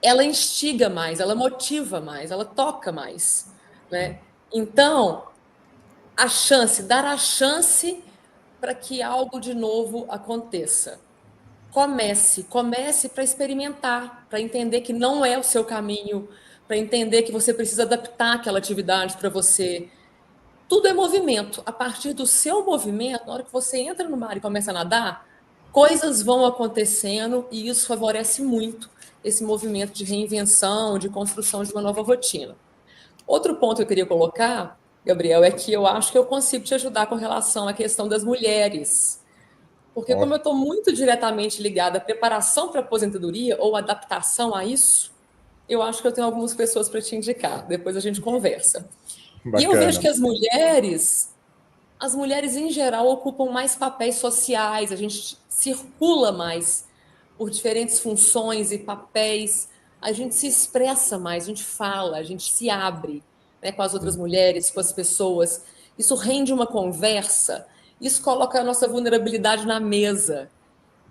ela instiga mais, ela motiva mais, ela toca mais, né? Então, dar a chance para que algo de novo aconteça. Comece para experimentar, para entender que não é o seu caminho, para entender que você precisa adaptar aquela atividade para você. Tudo é movimento. A partir do seu movimento, na hora que você entra no mar e começa a nadar, coisas vão acontecendo e isso favorece muito esse movimento de reinvenção, de construção de uma nova rotina. Outro ponto que eu queria colocar, Gabriel, é que eu acho que eu consigo te ajudar com relação à questão das mulheres. Porque como eu estou muito diretamente ligada à preparação para a aposentadoria ou adaptação a isso, eu acho que eu tenho algumas pessoas para te indicar. Depois a gente conversa. Bacana. E eu vejo que as mulheres em geral ocupam mais papéis sociais, a gente circula mais por diferentes funções e papéis, a gente se expressa mais, a gente fala, a gente se abre, né, com as outras mulheres, com as pessoas. Isso rende uma conversa, isso coloca a nossa vulnerabilidade na mesa.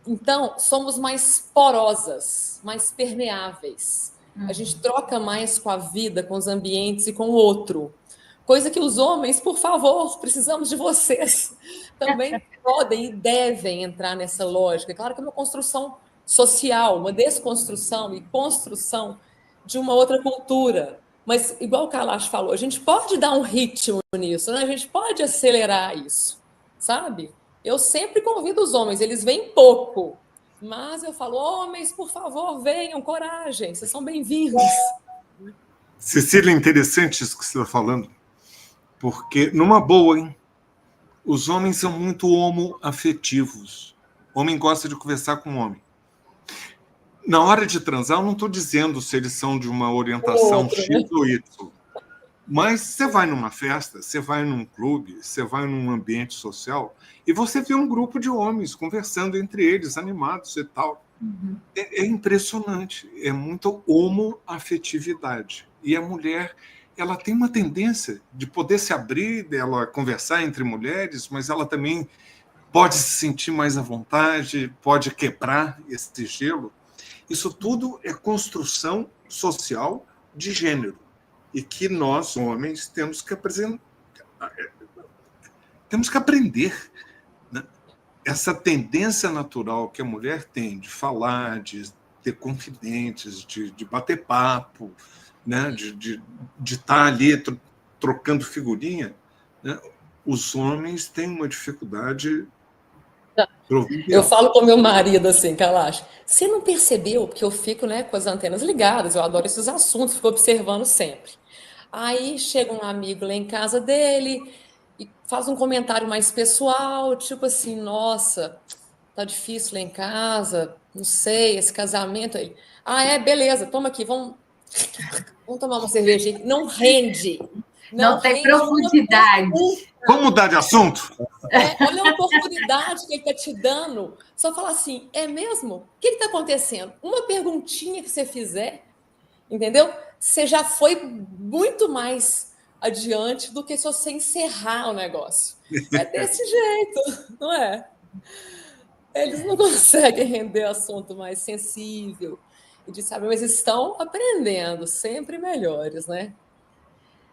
Então, somos mais porosas, mais permeáveis. A gente troca mais com a vida, com os ambientes e com o outro. Coisa que os homens, por favor, precisamos de vocês. Também podem e devem entrar nessa lógica. Claro que é uma construção social, uma desconstrução e construção de uma outra cultura. Mas, igual o Kalash falou, a gente pode dar um ritmo nisso, né? A gente pode acelerar isso, sabe? Eu sempre convido os homens, eles vêm pouco, mas eu falo, homens, por favor, venham, coragem, vocês são bem-vindos. Cecília, interessante isso que você está falando, porque, numa boa, hein? Os homens são muito homoafetivos. O homem gosta de conversar com o homem. Na hora de transar, eu não estou dizendo se eles são de uma orientação X ou Y. Mas você vai numa festa, você vai num clube, você vai num ambiente social e você vê um grupo de homens conversando entre eles, animados e tal. É impressionante, é muita homoafetividade. E a mulher, ela tem uma tendência de poder se abrir, dela conversar entre mulheres, mas ela também pode se sentir mais à vontade, pode quebrar esse gelo. Isso tudo é construção social de gênero. E que nós, homens, temos que aprender. Né? Essa tendência natural que a mulher tem de falar, de ter confidentes, de bater papo, né? de estar ali trocando figurinha, né? Os homens têm uma dificuldade. Eu falo com meu marido assim, Kalash, você não percebeu? Porque eu fico, né, com as antenas ligadas, eu adoro esses assuntos, fico observando sempre. Aí chega um amigo lá em casa dele e faz um comentário mais pessoal, tipo assim, nossa, tá difícil lá em casa, não sei, esse casamento aí. Ah, é, beleza, toma aqui, vamos tomar uma cerveja. Não rende. Não tem profundidade. Vamos mudar de assunto? Olha a oportunidade que ele está te dando. Só falar assim, é mesmo? O que está acontecendo? Uma perguntinha que você fizer, entendeu? Você já foi muito mais adiante do que se você encerrar o negócio. É desse jeito, não é? Eles não conseguem render assunto mais sensível. E de saber, mas estão aprendendo, sempre melhores, né?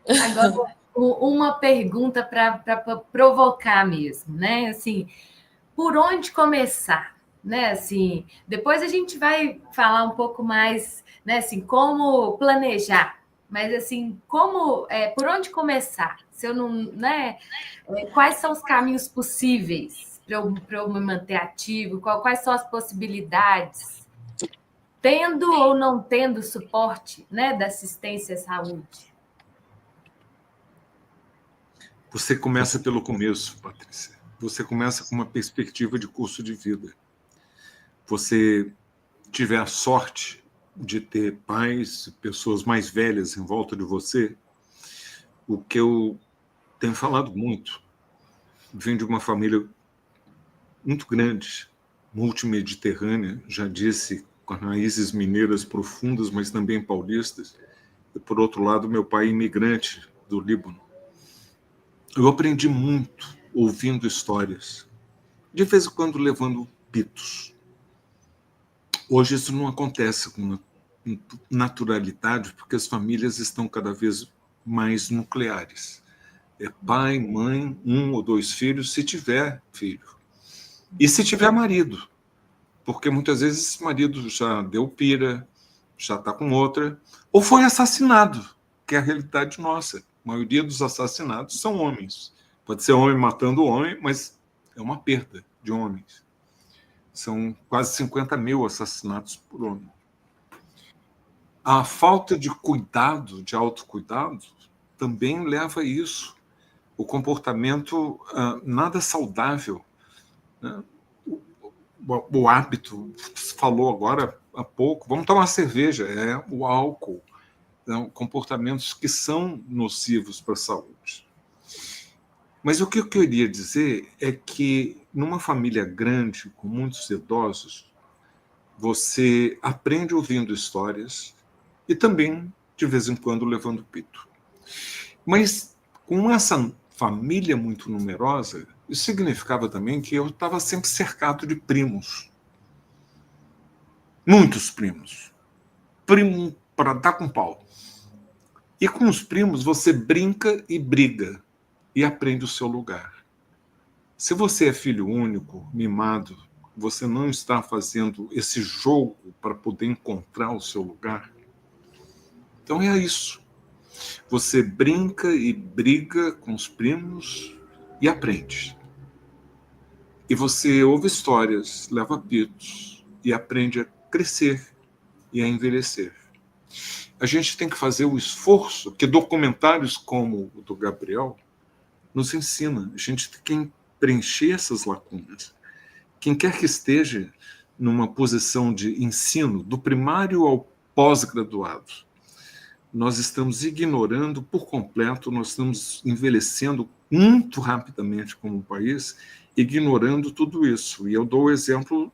Agora, uma pergunta para provocar mesmo, né? Assim, por onde começar? Né? Assim, depois a gente vai falar um pouco mais, né? Assim, como planejar, mas assim, por onde começar? Se eu não, né? Quais são os caminhos possíveis para eu me manter ativo? Quais são as possibilidades? Tendo ou não tendo suporte, né? Da assistência à saúde? Você começa pelo começo, Patrícia. Você começa com uma perspectiva de curso de vida. Você tiver a sorte de ter pais, pessoas mais velhas em volta de você, o que eu tenho falado muito, vem de uma família muito grande, multimediterrânea, já disse, com raízes mineiras profundas, mas também paulistas. E, por outro lado, meu pai imigrante do Líbano. Eu aprendi muito ouvindo histórias, de vez em quando levando pitos. Hoje isso não acontece com naturalidade, porque as famílias estão cada vez mais nucleares. É pai, mãe, 1 ou 2 filhos, se tiver filho. E se tiver marido, porque muitas vezes esse marido já deu pira, já está com outra, ou foi assassinado, que é a realidade nossa. A maioria dos assassinatos são homens. Pode ser homem matando homem, mas é uma perda de homens. São quase 50 mil assassinatos por homem. A falta de cuidado, de autocuidado, também leva a isso. O comportamento nada saudável, né? O hábito, você falou agora há pouco, vamos tomar cerveja, o álcool, né? Comportamentos que são nocivos para a saúde. Mas o que eu queria dizer é que numa família grande, com muitos idosos, você aprende ouvindo histórias e também, de vez em quando, levando pito. Mas com essa família muito numerosa, isso significava também que eu estava sempre cercado de primos. Muitos primos. Primo para dar com pau. E com os primos você brinca e briga e aprende o seu lugar. Se você é filho único, mimado, você não está fazendo esse jogo para poder encontrar o seu lugar, então é isso. Você brinca e briga com os primos e aprende. E você ouve histórias, leva pitos e aprende a crescer e a envelhecer. A gente tem que fazer o esforço que documentários como o do Gabriel nos ensina. A gente tem que preencher essas lacunas. Quem quer que esteja numa posição de ensino, do primário ao pós-graduado, nós estamos ignorando por completo, nós estamos envelhecendo muito rapidamente como país, ignorando tudo isso. E eu dou o exemplo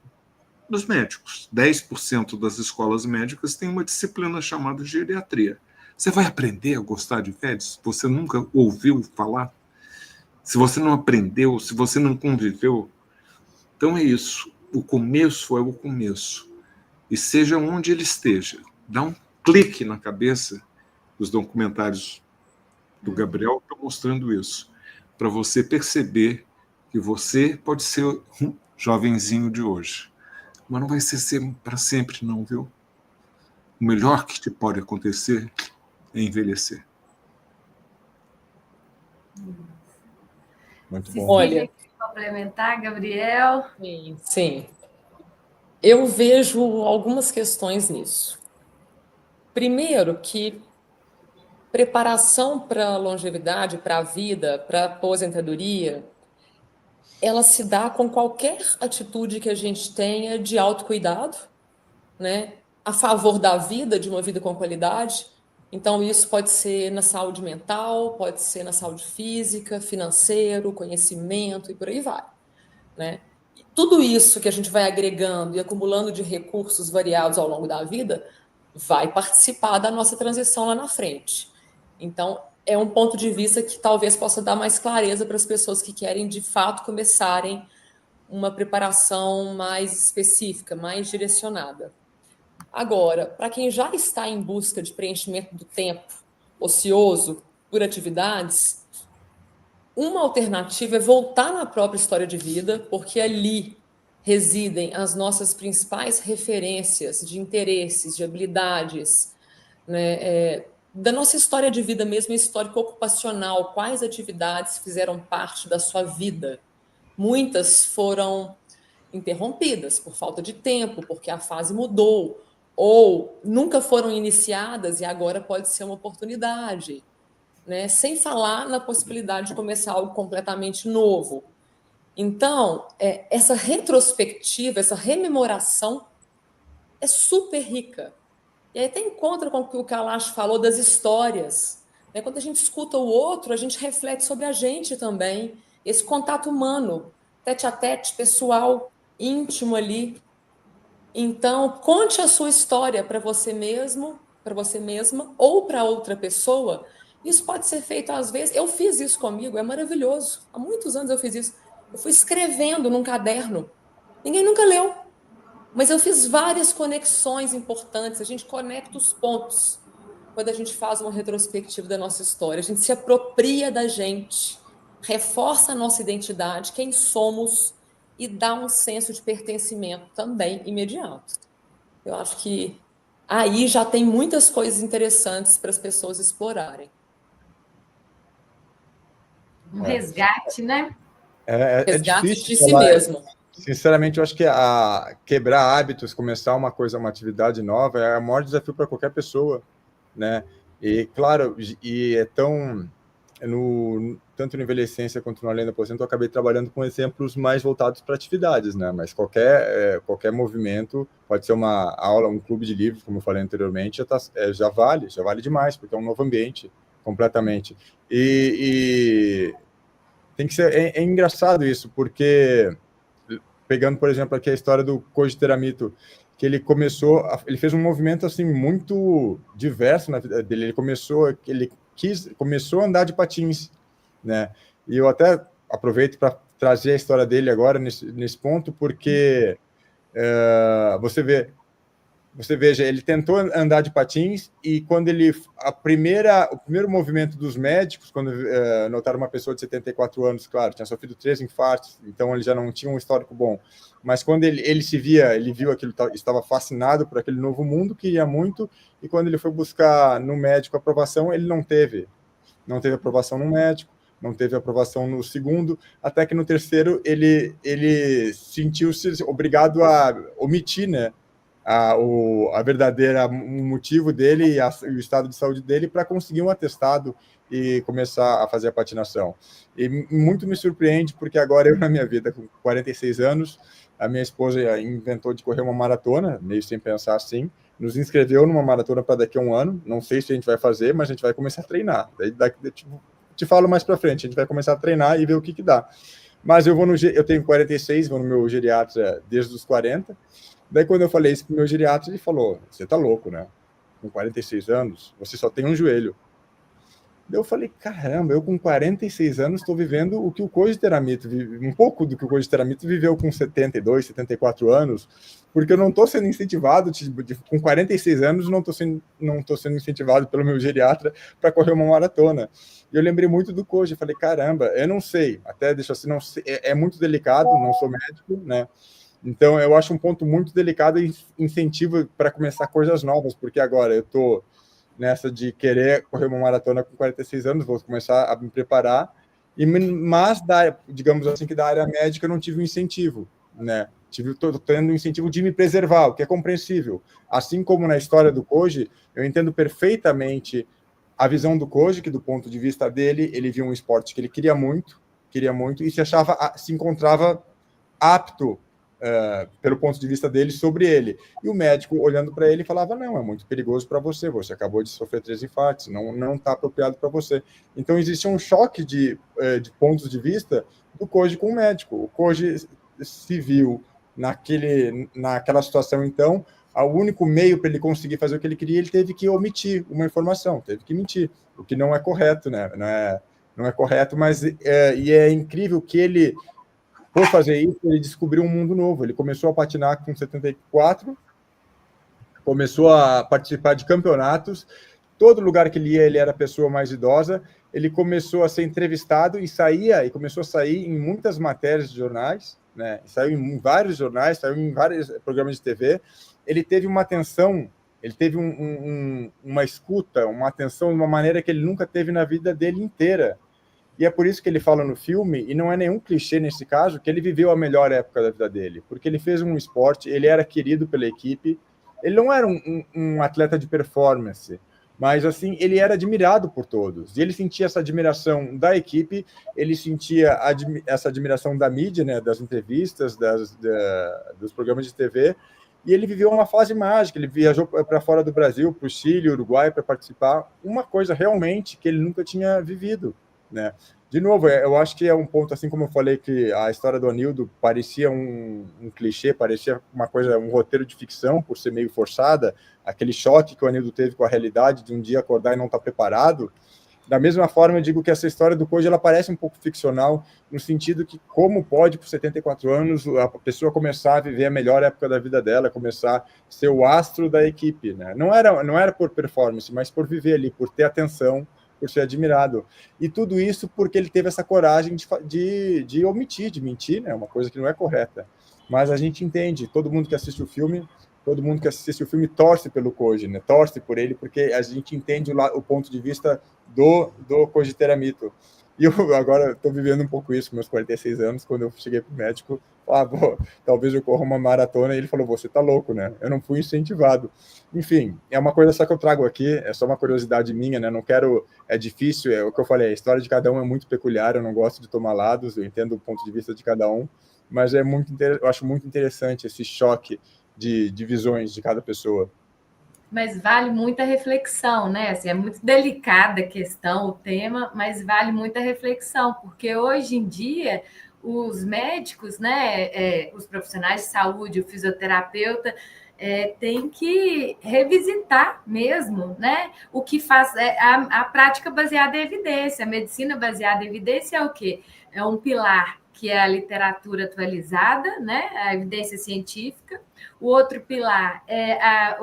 dos médicos. 10% das escolas médicas têm uma disciplina chamada geriatria. Você vai aprender a gostar de velhos? Você nunca ouviu falar? Se você não aprendeu, se você não conviveu, então é isso. O começo é o começo. E seja onde ele esteja, dá um clique na cabeça. Os documentários do Gabriel estão mostrando isso, para você perceber que você pode ser um jovenzinho de hoje, mas não vai ser para sempre, não, viu? O melhor que te pode acontecer é envelhecer. Muito bom. Olha, complementar, Gabriel? Sim. Eu vejo algumas questões nisso. Primeiro, que preparação para a longevidade, para a vida, para a aposentadoria, ela se dá com qualquer atitude que a gente tenha de autocuidado, né? A favor da vida, de uma vida com qualidade. Então, isso pode ser na saúde mental, pode ser na saúde física, financeiro, conhecimento e por aí vai, né? E tudo isso que a gente vai agregando e acumulando de recursos variados ao longo da vida vai participar da nossa transição lá na frente. Então, é um ponto de vista que talvez possa dar mais clareza para as pessoas que querem, de fato, começarem uma preparação mais específica, mais direcionada. Agora, para quem já está em busca de preenchimento do tempo ocioso por atividades, uma alternativa é voltar na própria história de vida, porque ali residem as nossas principais referências de interesses, de habilidades, né, da nossa história de vida mesmo, histórico-ocupacional, quais atividades fizeram parte da sua vida. Muitas foram interrompidas por falta de tempo, porque a fase mudou, ou nunca foram iniciadas e agora pode ser uma oportunidade, né? Sem falar na possibilidade de começar algo completamente novo. Então, essa retrospectiva, essa rememoração é super rica. E aí até encontra com o que o Kalash falou das histórias, né? Quando a gente escuta o outro, a gente reflete sobre a gente também. Esse contato humano, tete a tete, pessoal, íntimo ali. Então, conte a sua história para você mesmo, para você mesma, ou para outra pessoa. Isso pode ser feito às vezes. Eu fiz isso comigo, é maravilhoso. Há muitos anos eu fiz isso. Eu fui escrevendo num caderno. Ninguém nunca leu. Mas eu fiz várias conexões importantes, a gente conecta os pontos quando a gente faz uma retrospectiva da nossa história. A gente se apropria da gente, reforça a nossa identidade, quem somos, e dá um senso de pertencimento também imediato. Eu acho que aí já tem muitas coisas interessantes para as pessoas explorarem. Um resgate, né? É Resgate difícil de si falar, mesmo. Sinceramente, eu acho que quebrar hábitos, começar uma atividade nova, é o maior desafio para qualquer pessoa, né? E, claro, e é tão... tanto no Envelhecência quanto no Além do Aposento, eu acabei trabalhando com exemplos mais voltados para atividades, né? Mas qualquer movimento, pode ser uma aula, um clube de livros, como eu falei anteriormente, já vale demais, porque é um novo ambiente, completamente. E tem que ser... É engraçado isso, porque... Pegando, por exemplo, aqui a história do Koji Teramito, que ele fez um movimento assim muito diverso na vida dele. Ele começou a andar de patins, né? E eu até aproveito para trazer a história dele agora nesse ponto, porque você veja, ele tentou andar de patins e quando o primeiro movimento dos médicos, quando notaram uma pessoa de 74 anos, claro, tinha sofrido 3 infartos, então ele já não tinha um histórico bom, mas quando ele viu aquilo, estava fascinado por aquele novo mundo, queria muito, e quando ele foi buscar no médico a aprovação, ele não teve aprovação no médico, não teve aprovação no segundo, até que no terceiro ele sentiu-se obrigado a omitir, né, a verdadeira motivo dele e o estado de saúde dele para conseguir um atestado e começar a fazer a patinação. E muito me surpreende, porque agora eu, na minha vida, com 46 anos, a minha esposa inventou de correr uma maratona, meio sem pensar assim, nos inscreveu numa maratona para daqui a um ano, não sei se a gente vai fazer, mas a gente vai começar a treinar. Daí te falo mais para frente, a gente vai começar a treinar e ver o que dá. Mas eu tenho 46, vou no meu geriatra desde os 40. Daí, quando eu falei isso pro meu geriatra, ele falou: você tá louco, né? Com 46 anos, você só tem um joelho. Daí eu falei: caramba, eu com 46 anos estou vivendo o que o Koji Teramito um pouco do que o Koji Teramito viveu com 72, 74 anos, porque eu não estou sendo incentivado, com 46 anos, não estou sendo incentivado pelo meu geriatra para correr uma maratona. E eu lembrei muito do Koji, falei: caramba, eu não sei, até deixa assim, não sei, é muito delicado, não sou médico, né? Então, eu acho um ponto muito delicado e incentivo para começar coisas novas, porque agora eu estou nessa de querer correr uma maratona com 46 anos, vou começar a me preparar, mas, digamos assim, que da área médica eu não tive um incentivo, né? Estou tendo um incentivo de me preservar, o que é compreensível. Assim como na história do Koji, eu entendo perfeitamente a visão do Koji, que do ponto de vista dele, ele viu um esporte que ele queria muito, e se encontrava apto, pelo ponto de vista dele, sobre ele. E o médico, olhando para ele, falava: não, é muito perigoso para você acabou de sofrer 3 infartos, não está apropriado para você. Então, existe um choque de pontos de vista do Koji com o médico. O Koji se viu naquela situação, então, o único meio para ele conseguir fazer o que ele queria, ele teve que omitir uma informação, teve que mentir, o que não é correto, né? Não é correto, mas e é incrível que ele, por fazer isso, ele descobriu um mundo novo. Ele começou a patinar com 74, começou a participar de campeonatos. Todo lugar que ele ia, ele era a pessoa mais idosa. Ele começou a ser entrevistado e começou a sair em muitas matérias de jornais, né? Saiu em vários jornais, saiu em vários programas de TV. Ele teve uma atenção, ele teve uma escuta, uma atenção de uma maneira que ele nunca teve na vida dele inteira. E é por isso que ele fala no filme, e não é nenhum clichê nesse caso, que ele viveu a melhor época da vida dele, porque ele fez um esporte, ele era querido pela equipe, ele não era um atleta de performance, mas assim, ele era admirado por todos, e ele sentia essa admiração da equipe, ele sentia essa admiração da mídia, né, das entrevistas, dos programas de TV, e ele viveu uma fase mágica, ele viajou para fora do Brasil, para o Chile, Uruguai, para participar, uma coisa realmente que ele nunca tinha vivido, né? De novo, eu acho que é um ponto, assim como eu falei que a história do Anildo parecia um clichê, parecia uma coisa, um roteiro de ficção, por ser meio forçada, aquele choque que o Anildo teve com a realidade de um dia acordar e não estar preparado. Da mesma forma, eu digo que essa história do Koji, ela parece um pouco ficcional, no sentido que como pode, por 74 anos, a pessoa começar a viver a melhor época da vida dela, começar a ser o astro da equipe, né? Não era por performance, mas por viver ali, por ter atenção, por ser admirado. E tudo isso porque ele teve essa coragem de omitir, de mentir, né? Uma coisa que não é correta. Mas a gente entende, todo mundo que assiste o filme torce pelo Koji, né? Torce por ele, porque a gente entende o ponto de vista do Koji Teramito. E eu agora estou vivendo um pouco isso com meus 46 anos, quando eu cheguei para o médico, pô, talvez eu corra uma maratona, e ele falou, você tá louco, né? Eu não fui incentivado. Enfim, é uma coisa só que eu trago aqui, é só uma curiosidade minha, né? Não quero, é difícil, é o que eu falei, a história de cada um é muito peculiar, eu não gosto de tomar lados, eu entendo o ponto de vista de cada um, mas eu acho muito interessante esse choque de visões de cada pessoa. Mas vale muita reflexão, né? Assim, é muito delicada a questão, o tema, mas vale muita reflexão, porque hoje em dia os médicos, né, os profissionais de saúde, o fisioterapeuta, tem que revisitar mesmo, né? O que faz a prática baseada em evidência, a medicina baseada em evidência é o quê? É um pilar que é a literatura atualizada, né? A evidência científica. O outro pilar é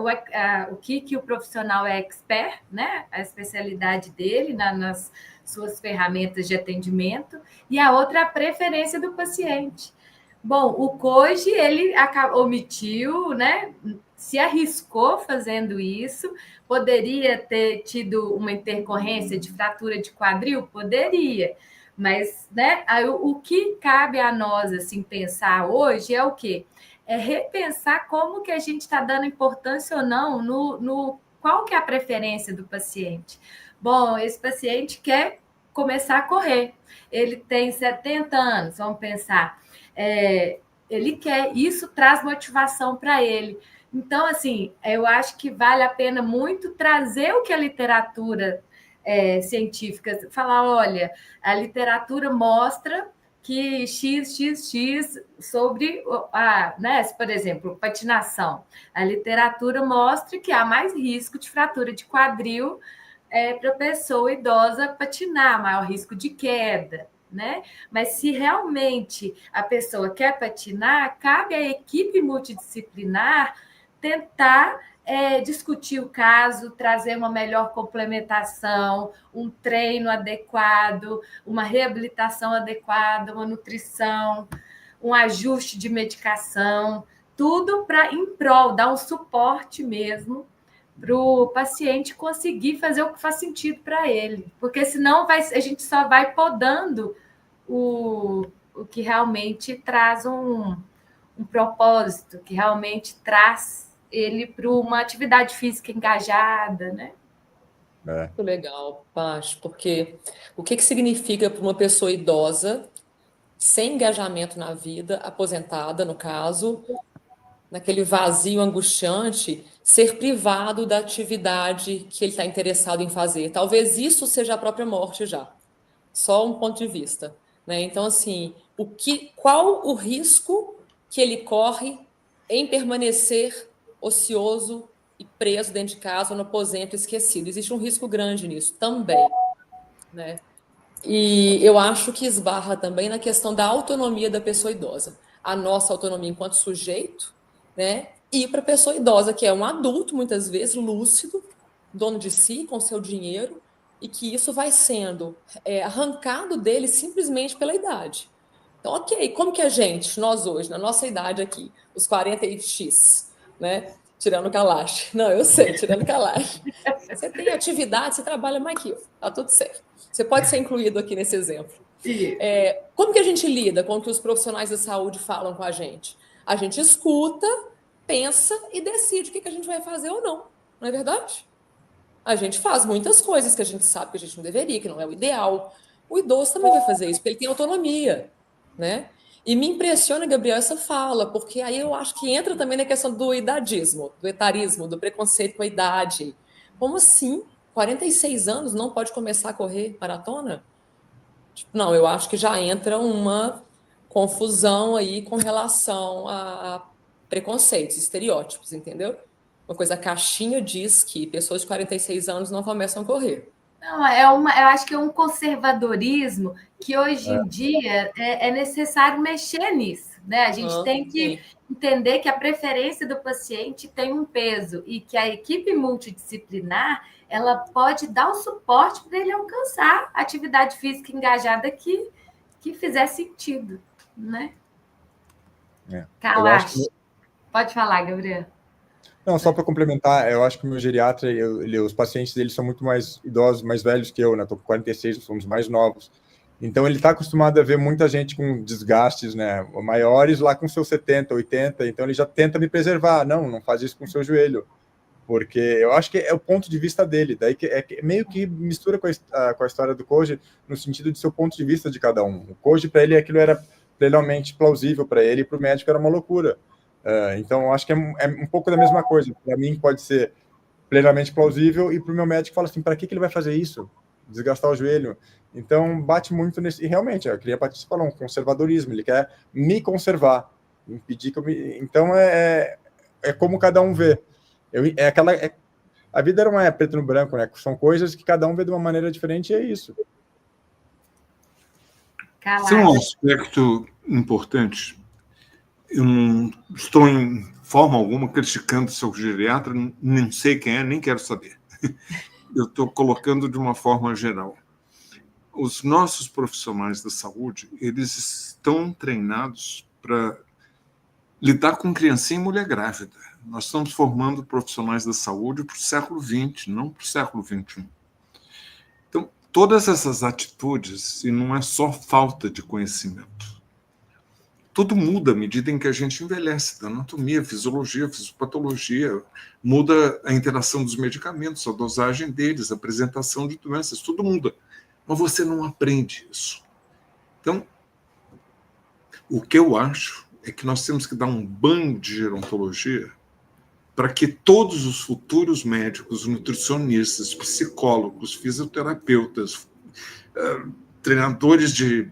o que o profissional é expert, né? A especialidade dele nas suas ferramentas de atendimento. E a outra é a preferência do paciente. Bom, o Koji, ele omitiu, né? Se arriscou fazendo isso. Poderia ter tido uma intercorrência de fratura de quadril? Poderia. Mas, né, o que cabe a nós assim pensar hoje é o quê? É repensar como que a gente está dando importância ou não no qual que é a preferência do paciente. Bom, esse paciente quer começar a correr. Ele tem 70 anos, vamos pensar. Ele quer, isso traz motivação para ele. Então, assim, eu acho que vale a pena muito trazer o que a literatura científicas, falar, olha, a literatura mostra que XXX sobre né, por exemplo, patinação. A literatura mostra que há mais risco de fratura de quadril para a pessoa idosa patinar, maior risco de queda, né? Mas se realmente a pessoa quer patinar, cabe à equipe multidisciplinar tentar discutir o caso, trazer uma melhor complementação, um treino adequado, uma reabilitação adequada, uma nutrição, um ajuste de medicação, tudo para em prol, dar um suporte mesmo para o paciente conseguir fazer o que faz sentido para ele, porque senão a gente só vai podando o que realmente traz um propósito, que realmente traz ele para uma atividade física engajada, né? Muito legal, Paty, porque o que significa para uma pessoa idosa, sem engajamento na vida, aposentada, no caso, naquele vazio angustiante, ser privado da atividade que ele está interessado em fazer? Talvez isso seja a própria morte já. Só um ponto de vista, né? Então, assim, qual o risco que ele corre em permanecer ocioso e preso dentro de casa, no aposento, esquecido? Existe um risco grande nisso também, né? E eu acho que esbarra também na questão da autonomia da pessoa idosa. A nossa autonomia enquanto sujeito, né? E para a pessoa idosa, que é um adulto, muitas vezes, lúcido, dono de si, com seu dinheiro, e que isso vai sendo arrancado dele simplesmente pela idade. Então, ok, como que a gente, nós hoje, na nossa idade aqui, os 40 e X, né? Tirando Kalash. Não, eu sei, tirando Kalash. Você tem atividade, você trabalha mais que eu, tá tudo certo. Você pode ser incluído aqui nesse exemplo. Como que a gente lida com o que os profissionais da saúde falam com a gente? A gente escuta, pensa e decide o que a gente vai fazer ou não. Não é verdade? A gente faz muitas coisas que a gente sabe que a gente não deveria, que não é o ideal. O idoso também vai fazer isso, porque ele tem autonomia, né? E me impressiona, Gabriel, essa fala, porque aí eu acho que entra também na questão do idadismo, do etarismo, do preconceito com a idade. Como assim? 46 anos não pode começar a correr maratona? Não, eu acho que já entra uma confusão aí com relação a preconceitos, estereótipos, entendeu? Uma coisa, a caixinha diz que pessoas de 46 anos não começam a correr. Não, eu acho que é um conservadorismo que hoje em dia é necessário mexer nisso, né? A gente tem que entender que a preferência do paciente tem um peso e que a equipe multidisciplinar ela pode dar o suporte para ele alcançar a atividade física engajada que fizer sentido, né? Kalash. Pode falar, Gabriel. Não, só para complementar, eu acho que o meu geriatra, os pacientes dele são muito mais idosos, mais velhos que eu, né? Estou com 46, somos mais novos. Então, ele está acostumado a ver muita gente com desgastes, né, maiores lá com seus 70, 80, então ele já tenta me preservar. Não faz isso com o seu joelho, porque eu acho que é o ponto de vista dele, daí que meio que mistura com a história do Koji, no sentido de ser o ponto de vista de cada um. O Koji, para ele, aquilo era plenamente plausível para ele, e para o médico era uma loucura. Então, eu acho que é um pouco da mesma coisa. Para mim, pode ser plenamente plausível, e para o meu médico fala assim, para que ele vai fazer isso? Desgastar o joelho? Então, bate muito nesse... E realmente, eu queria participar um conservadorismo, ele quer me conservar, impedir que eu me... Então, é como cada um vê. A vida não é preto no branco, né? São coisas que cada um vê de uma maneira diferente, e é isso. Tem um aspecto importante. Eu não estou em forma alguma criticando o seu geriatra, nem sei quem é, nem quero saber. Eu estou colocando de uma forma geral. Os nossos profissionais da saúde, eles estão treinados para lidar com criancinha e mulher grávida. Nós estamos formando profissionais da saúde para o século XX, não para o século XXI. Então, todas essas atitudes, e não é só falta de conhecimento, tudo muda à medida em que a gente envelhece, da anatomia, fisiologia, fisiopatologia, muda a interação dos medicamentos, a dosagem deles, a apresentação de doenças, tudo muda. Mas você não aprende isso. Então, o que eu acho é que nós temos que dar um banho de gerontologia para que todos os futuros médicos, nutricionistas, psicólogos, fisioterapeutas, treinadores de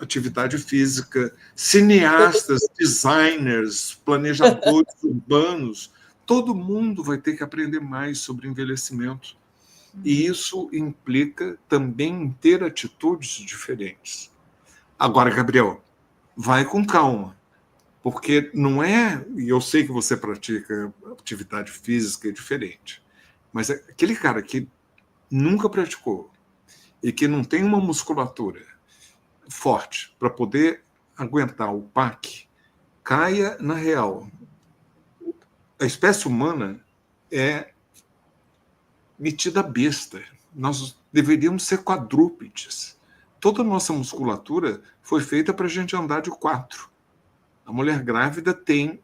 atividade física, cineastas, designers, planejadores urbanos, todo mundo vai ter que aprender mais sobre envelhecimento. E isso implica também em ter atitudes diferentes. Agora, Gabriel, vai com calma, porque não é... E eu sei que você pratica atividade física diferente, mas aquele cara que nunca praticou e que não tem uma musculatura forte para poder aguentar o PAC, caia na real. A espécie humana é metida besta. Nós deveríamos ser quadrúpedes. Toda a nossa musculatura foi feita para a gente andar de 4. A mulher grávida tem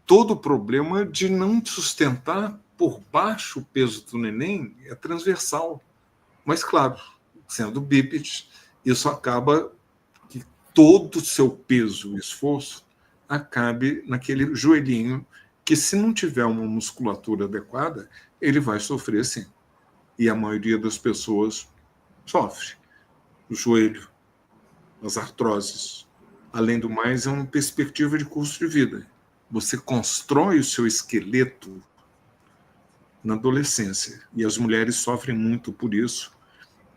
todo o problema de não sustentar por baixo o peso do neném, é transversal. Mas, claro, sendo bípede, isso acaba que todo o seu peso e esforço acabe naquele joelhinho que, se não tiver uma musculatura adequada, ele vai sofrer sim. E a maioria das pessoas sofre. O joelho, as artroses. Além do mais, é uma perspectiva de curso de vida. Você constrói o seu esqueleto na adolescência. E as mulheres sofrem muito por isso,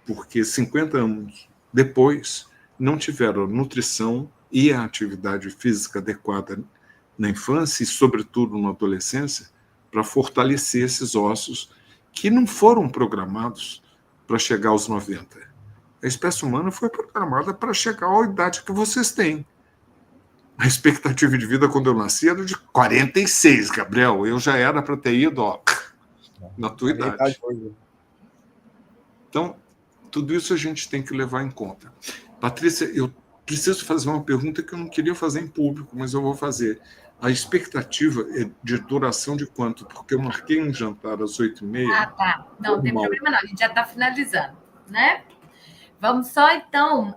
porque 50 anos depois não tiveram a nutrição e a atividade física adequada na infância e, sobretudo, na adolescência, para fortalecer esses ossos que não foram programados para chegar aos 90. A espécie humana foi programada para chegar à idade que vocês têm. A expectativa de vida quando eu nasci era de 46, Gabriel. Eu já era para ter ido na tua idade. Então, tudo isso a gente tem que levar em conta. Patrícia, eu preciso fazer uma pergunta que eu não queria fazer em público, mas eu vou fazer. A expectativa é de duração de quanto? Porque eu marquei um jantar às 8h30. Ah, tá. Não tem problema não, a gente já está finalizando, né? Vamos só, então,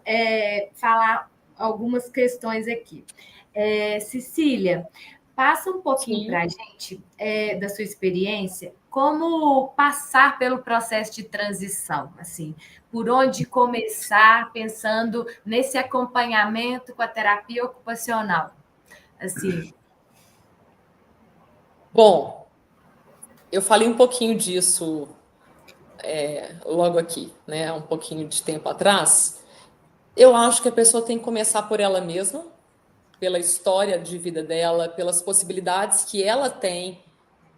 falar algumas questões aqui. Cecília, passa um pouquinho para a gente da sua experiência, como passar pelo processo de transição, assim, por onde começar pensando nesse acompanhamento com a terapia ocupacional, assim. Bom, eu falei um pouquinho disso logo aqui, né? Um pouquinho de tempo atrás. Eu acho que a pessoa tem que começar por ela mesma, pela história de vida dela, pelas possibilidades que ela tem,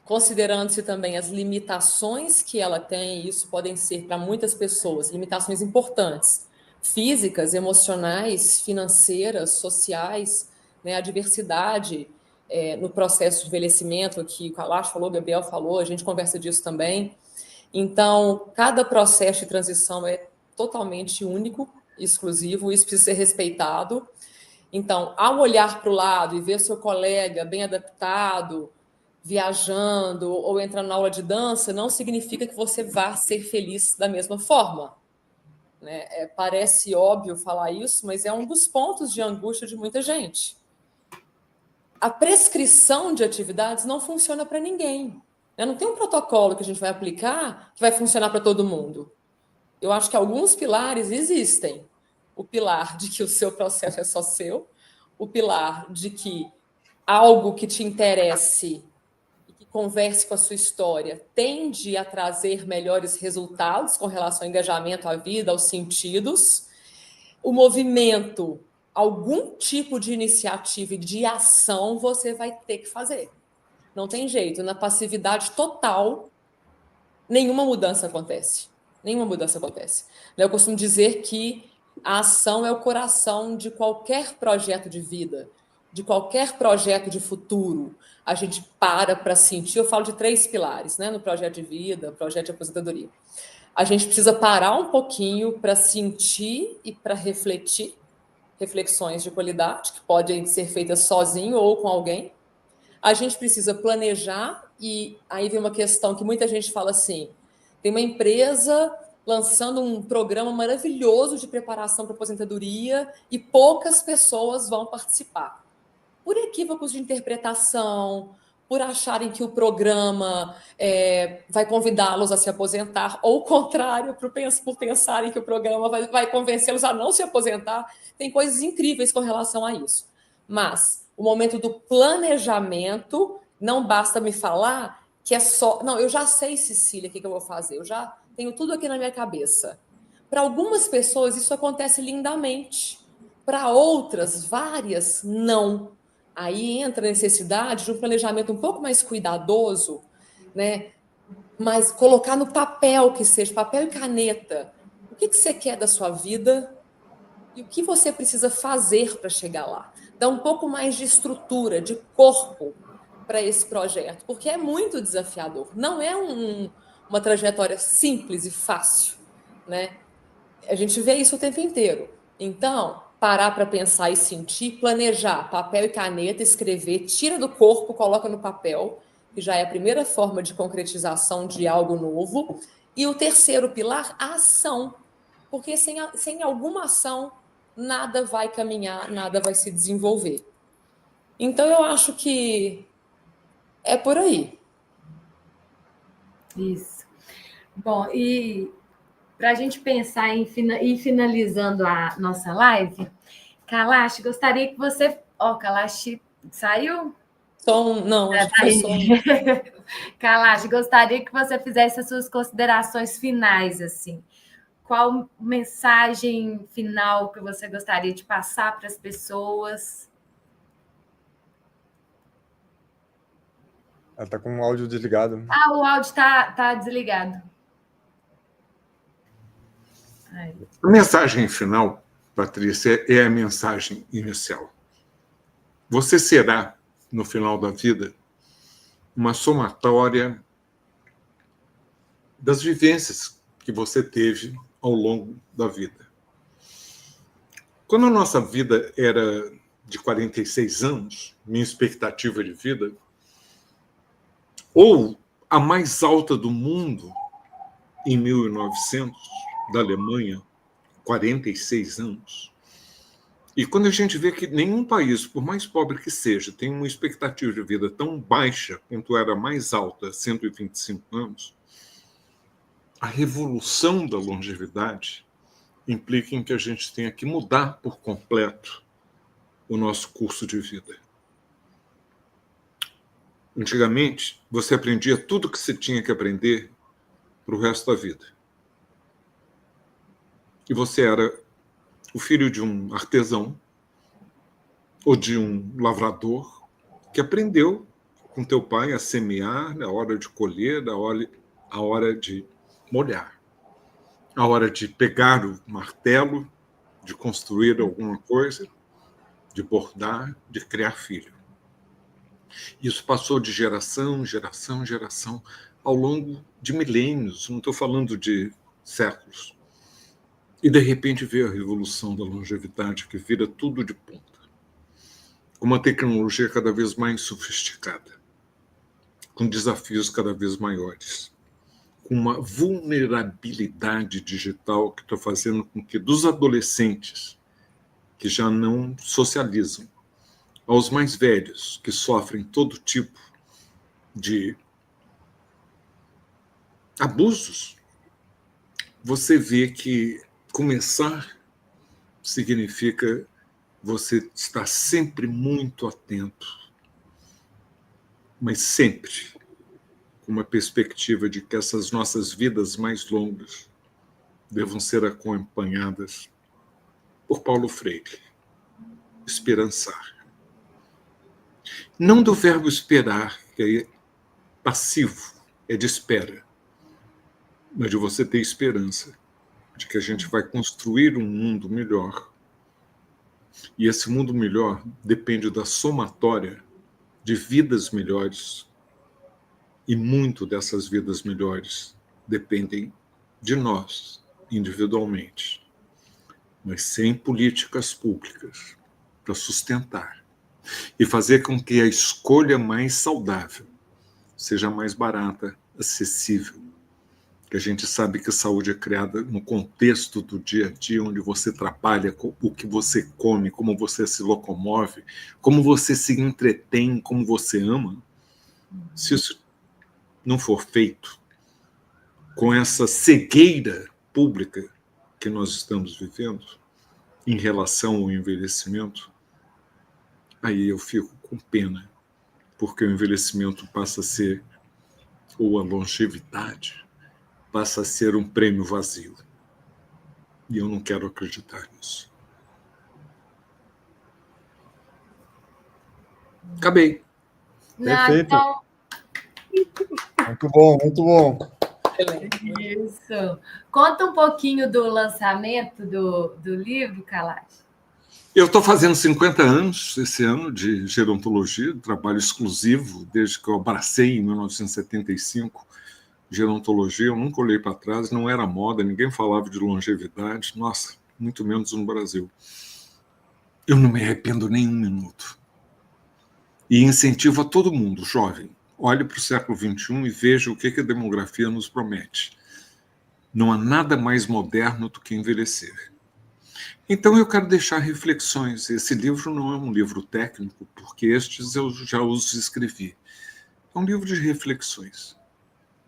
considerando-se também as limitações que ela tem, e isso podem ser para muitas pessoas limitações importantes, físicas, emocionais, financeiras, sociais, né? A diversidade no processo de envelhecimento, que o Kalash falou, o Gabriel falou, a gente conversa disso também. Então, cada processo de transição é totalmente único, exclusivo, isso precisa ser respeitado. Então, ao olhar para o lado e ver seu colega bem adaptado, viajando ou entrando na aula de dança, não significa que você vá ser feliz da mesma forma, né? Parece óbvio falar isso, mas é um dos pontos de angústia de muita gente. A prescrição de atividades não funciona para ninguém, né? Não tem um protocolo que a gente vai aplicar que vai funcionar para todo mundo. Eu acho que alguns pilares existem. O pilar de que o seu processo é só seu, o pilar de que algo que te interesse e que converse com a sua história tende a trazer melhores resultados com relação ao engajamento à vida, aos sentidos. O movimento, algum tipo de iniciativa e de ação você vai ter que fazer. Não tem jeito. Na passividade total, nenhuma mudança acontece. Nenhuma mudança acontece. Eu costumo dizer que a ação é o coração de qualquer projeto de vida, de qualquer projeto de futuro. A gente para sentir, eu falo de 3 pilares, né, no projeto de vida, projeto de aposentadoria. A gente precisa parar um pouquinho para sentir e para refletir, reflexões de qualidade, que podem ser feitas sozinho ou com alguém. A gente precisa planejar, e aí vem uma questão que muita gente fala assim, tem uma empresa lançando um programa maravilhoso de preparação para aposentadoria e poucas pessoas vão participar. Por equívocos de interpretação, por acharem que o programa vai convidá-los a se aposentar, ou o contrário, por pensarem que o programa vai convencê-los a não se aposentar. Tem coisas incríveis com relação a isso. Mas o momento do planejamento, não basta me falar que é só... Não, eu já sei, Cecília, o que eu vou fazer. Eu já tenho tudo aqui na minha cabeça. Para algumas pessoas, isso acontece lindamente. Para outras, várias, não. Aí entra a necessidade de um planejamento um pouco mais cuidadoso, né? Mas colocar no papel, que seja papel e caneta, o que você quer da sua vida e o que você precisa fazer para chegar lá. Dá um pouco mais de estrutura, de corpo para esse projeto, porque é muito desafiador. Não é uma trajetória simples e fácil, né? A gente vê isso o tempo inteiro. Então, parar para pensar e sentir, planejar, papel e caneta, escrever, tira do corpo, coloca no papel, que já é a primeira forma de concretização de algo novo. E o terceiro pilar, a ação. Porque sem alguma ação, nada vai caminhar, nada vai se desenvolver. Então, eu acho que é por aí. Isso. Bom, e para a gente pensar em ir finalizando a nossa live, Kalash, gostaria que você... Kalash saiu? Não, acho que foi som. Kalash, gostaria que você fizesse as suas considerações finais, assim. Qual mensagem final que você gostaria de passar para as pessoas? Ela está com o áudio desligado. O áudio está desligado. A mensagem final, Patrícia, é a mensagem inicial. Você será, no final da vida, uma somatória das vivências que você teve ao longo da vida. Quando a nossa vida era de 46 anos, minha expectativa de vida, ou a mais alta do mundo, em 1900, da Alemanha, 46 anos. E quando a gente vê que nenhum país, por mais pobre que seja, tem uma expectativa de vida tão baixa quanto era a mais alta, 125 anos, a revolução da longevidade implica em que a gente tenha que mudar por completo o nosso curso de vida. Antigamente, você aprendia tudo que você tinha que aprender para o resto da vida. E você era o filho de um artesão ou de um lavrador que aprendeu com teu pai a semear na hora de colher, a hora de molhar, a hora de pegar o martelo, de construir alguma coisa, de bordar, de criar filho. Isso passou de geração em geração em geração ao longo de milênios, não estou falando de séculos. E, de repente, veio a revolução da longevidade, que vira tudo de ponta. Com uma tecnologia cada vez mais sofisticada, com desafios cada vez maiores, com uma vulnerabilidade digital que está fazendo com que dos adolescentes que já não socializam, aos mais velhos que sofrem todo tipo de abusos, você vê que começar significa você estar sempre muito atento, mas sempre com uma perspectiva de que essas nossas vidas mais longas devam ser acompanhadas por Paulo Freire. Esperançar. Não do verbo esperar, que é passivo, é de espera, mas de você ter esperança de que a gente vai construir um mundo melhor. E esse mundo melhor depende da somatória de vidas melhores. E muito dessas vidas melhores dependem de nós, individualmente, mas sem políticas públicas para sustentar e fazer com que a escolha mais saudável seja mais barata, acessível. Que a gente sabe que a saúde é criada no contexto do dia a dia, onde você trabalha, o que você come, como você se locomove, como você se entretém, como você ama. Se isso não for feito com essa cegueira pública que nós estamos vivendo em relação ao envelhecimento, aí eu fico com pena, porque o envelhecimento passa a ser, ou a longevidade, passa a ser um prêmio vazio. E eu não quero acreditar nisso. Acabei. Perfeito. Então, Muito bom, muito bom. isso. Conta um pouquinho do lançamento do livro, Kalash. Eu estou fazendo 50 anos esse ano de gerontologia, trabalho exclusivo, desde que eu abracei em 1975 gerontologia. Eu nunca olhei para trás, não era moda, ninguém falava de longevidade, nossa, muito menos no Brasil. Eu não me arrependo nem um minuto. E incentivo a todo mundo, jovem, olhe para o século XXI e veja o que a demografia nos promete. Não há nada mais moderno do que envelhecer. Então eu quero deixar reflexões. Esse livro não é um livro técnico, porque estes eu já os escrevi. É um livro de reflexões,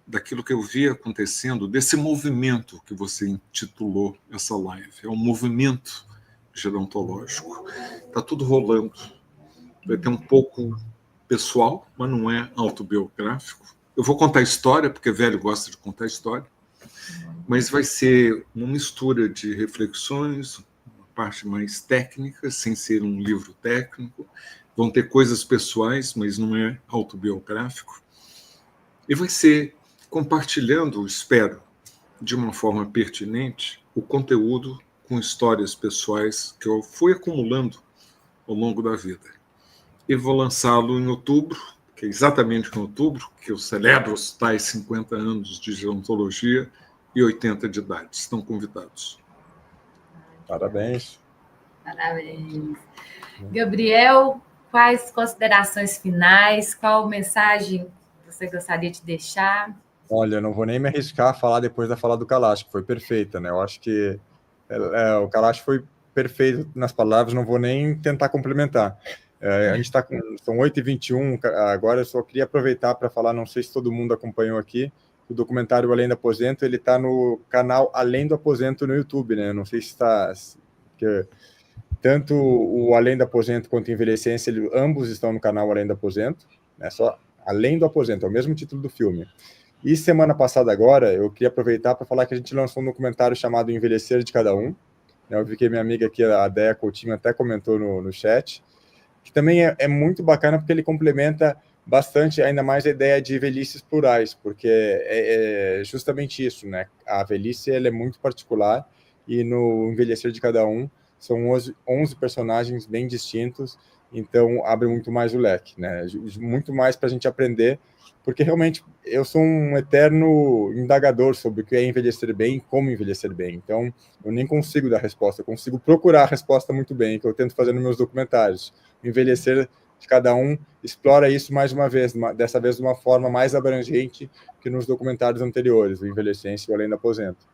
daquilo que eu vi acontecendo, desse movimento que você intitulou essa live. É um movimento gerontológico. Está tudo rolando. Vai ter um pouco pessoal, mas não é autobiográfico. Eu vou contar história, porque velho gosta de contar história, mas vai ser uma mistura de reflexões, uma parte mais técnica, sem ser um livro técnico. Vão ter coisas pessoais, mas não é autobiográfico. E vai ser compartilhando, espero, de uma forma pertinente, o conteúdo com histórias pessoais que eu fui acumulando ao longo da vida. E vou lançá-lo em outubro, que é exatamente em outubro, que eu celebro os tais 50 anos de gerontologia e 80 de idade. Estão convidados. Parabéns. Parabéns. Gabriel, quais considerações finais? Qual mensagem você gostaria de deixar? Olha, eu não vou nem me arriscar a falar depois da fala do Kalash, que foi perfeita, né? Eu acho que o Kalash foi perfeito nas palavras, não vou nem tentar complementar. A gente está com... São 8h21, agora eu só queria aproveitar para falar, não sei se todo mundo acompanhou aqui, o documentário Além do Aposento, ele está no canal Além do Aposento no YouTube, né? Não sei se está... Tanto o Além do Aposento quanto o Envelhecência, ambos estão no canal Além do Aposento, né? Só Além do Aposento, é o mesmo título do filme. E semana passada agora, eu queria aproveitar para falar que a gente lançou um documentário chamado Envelhecer de Cada Um. Eu vi que minha amiga aqui, a Déia Coutinho, até comentou no chat, que também é muito bacana porque ele complementa bastante, ainda mais a ideia de velhices plurais, porque é justamente isso, né? A velhice ela é muito particular e no Envelhecer de Cada Um são 11 personagens bem distintos então abre muito mais o leque, né? Muito mais para a gente aprender, porque realmente eu sou um eterno indagador sobre o que é envelhecer bem e como envelhecer bem. Então, eu nem consigo dar resposta, eu consigo procurar a resposta muito bem, que eu tento fazer nos meus documentários. Envelhecer de cada um explora isso mais uma vez, dessa vez de uma forma mais abrangente que nos documentários anteriores, o Envelhecência e o Além do Aposento,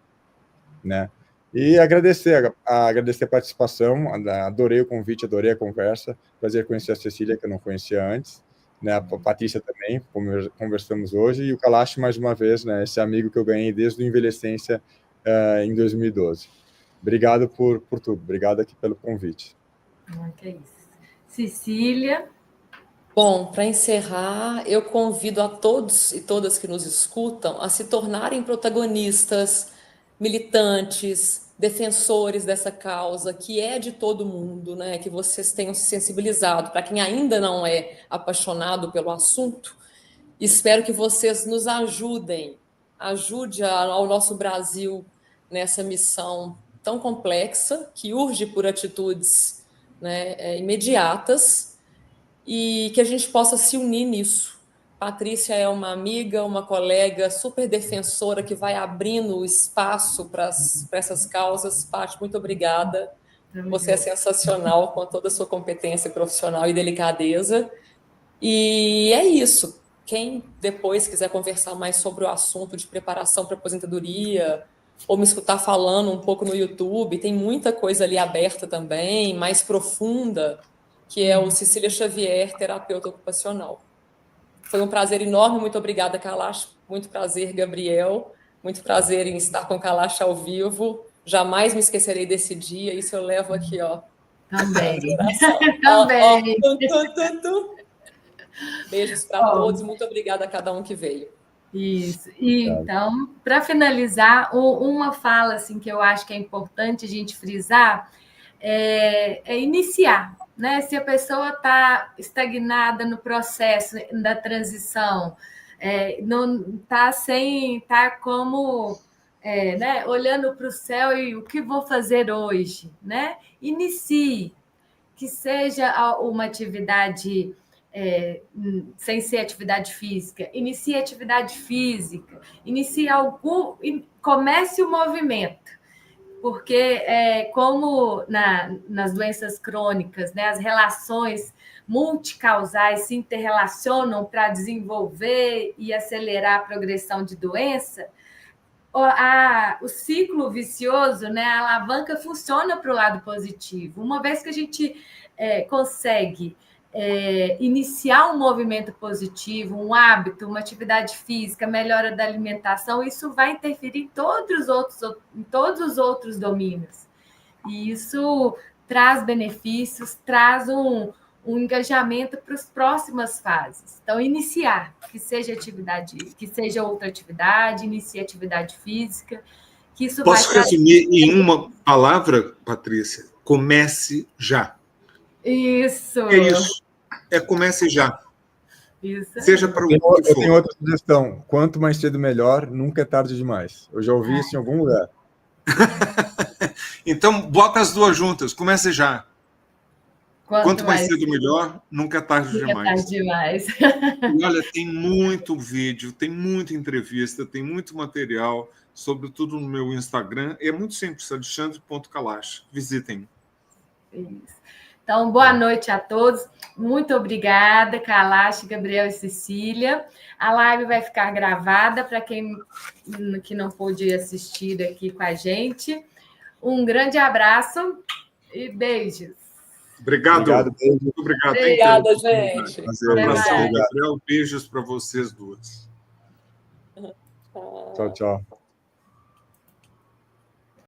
né? E agradecer a participação, adorei o convite, adorei a conversa, prazer conhecer a Cecília, que eu não conhecia antes, né? A Patrícia também, como conversamos hoje, e o Kalash, mais uma vez, né? Esse amigo que eu ganhei desde o Envelhecência em 2012. Obrigado por tudo, obrigado aqui pelo convite. Que é isso. Cecília? Bom, para encerrar, eu convido a todos e todas que nos escutam a se tornarem protagonistas, militantes, defensores dessa causa, que é de todo mundo, né? Que vocês tenham se sensibilizado. Para quem ainda não é apaixonado pelo assunto, espero que vocês nos ajudem, ajude ao nosso Brasil nessa missão tão complexa, que urge por atitudes, né, imediatas, e que a gente possa se unir nisso. Patrícia é uma amiga, uma colega super defensora que vai abrindo o espaço para essas causas. Paty, muito obrigada. Você é sensacional com toda a sua competência profissional e delicadeza. E é isso. Quem depois quiser conversar mais sobre o assunto de preparação para aposentadoria, ou me escutar falando um pouco no YouTube, tem muita coisa ali aberta também, mais profunda, que é o Cecília Xavier, terapeuta ocupacional. Foi um prazer enorme, muito obrigada, Kalash. Muito prazer, Gabriel. Muito prazer em estar com Kalash ao vivo. Jamais me esquecerei desse dia, isso eu levo aqui, ó. Também. Também. Beijos para todos, muito obrigada a cada um que veio. Isso. E, então, para finalizar, uma fala assim, que eu acho que é importante a gente frisar é iniciar. Né? Se a pessoa está estagnada no processo da transição, não está como né? Olhando para o céu e o que vou fazer hoje, né? Inicie, que seja uma atividade sem ser atividade física, inicie atividade física, comece o movimento. Porque, como nas doenças crônicas, né, as relações multicausais se interrelacionam para desenvolver e acelerar a progressão de doença, o ciclo vicioso, né, a alavanca funciona para o lado positivo. Uma vez que a gente consegue iniciar um movimento positivo, um hábito, uma atividade física, melhora da alimentação, isso vai interferir em todos os outros domínios. E isso traz benefícios, traz um engajamento para as próximas fases. Então, iniciar, que seja outra atividade, inicie atividade física, que isso Posso resumir em uma palavra, Patrícia? Comece já. Isso. É isso. Comece já. Isso. Seja para o que for. Eu tenho outra sugestão. Quanto mais cedo, melhor. Nunca é tarde demais. Eu já ouvi isso em algum lugar. Então, bota as duas juntas. Comece já. Quanto mais cedo, melhor. Nunca é tarde demais. Nunca é tarde demais. E olha, tem muito vídeo, tem muita entrevista, tem muito material, sobretudo no meu Instagram. É muito simples, alexandre.kalash. Visitem. Isso. Então, boa noite a todos. Muito obrigada, Kalash, Gabriel e Cecília. A live vai ficar gravada para quem que não pôde assistir aqui com a gente. Um grande abraço e beijos. Obrigado. Muito obrigado. Obrigada, gente. Um abração, Gabriel. Beijos para vocês duas. Tchau, tchau.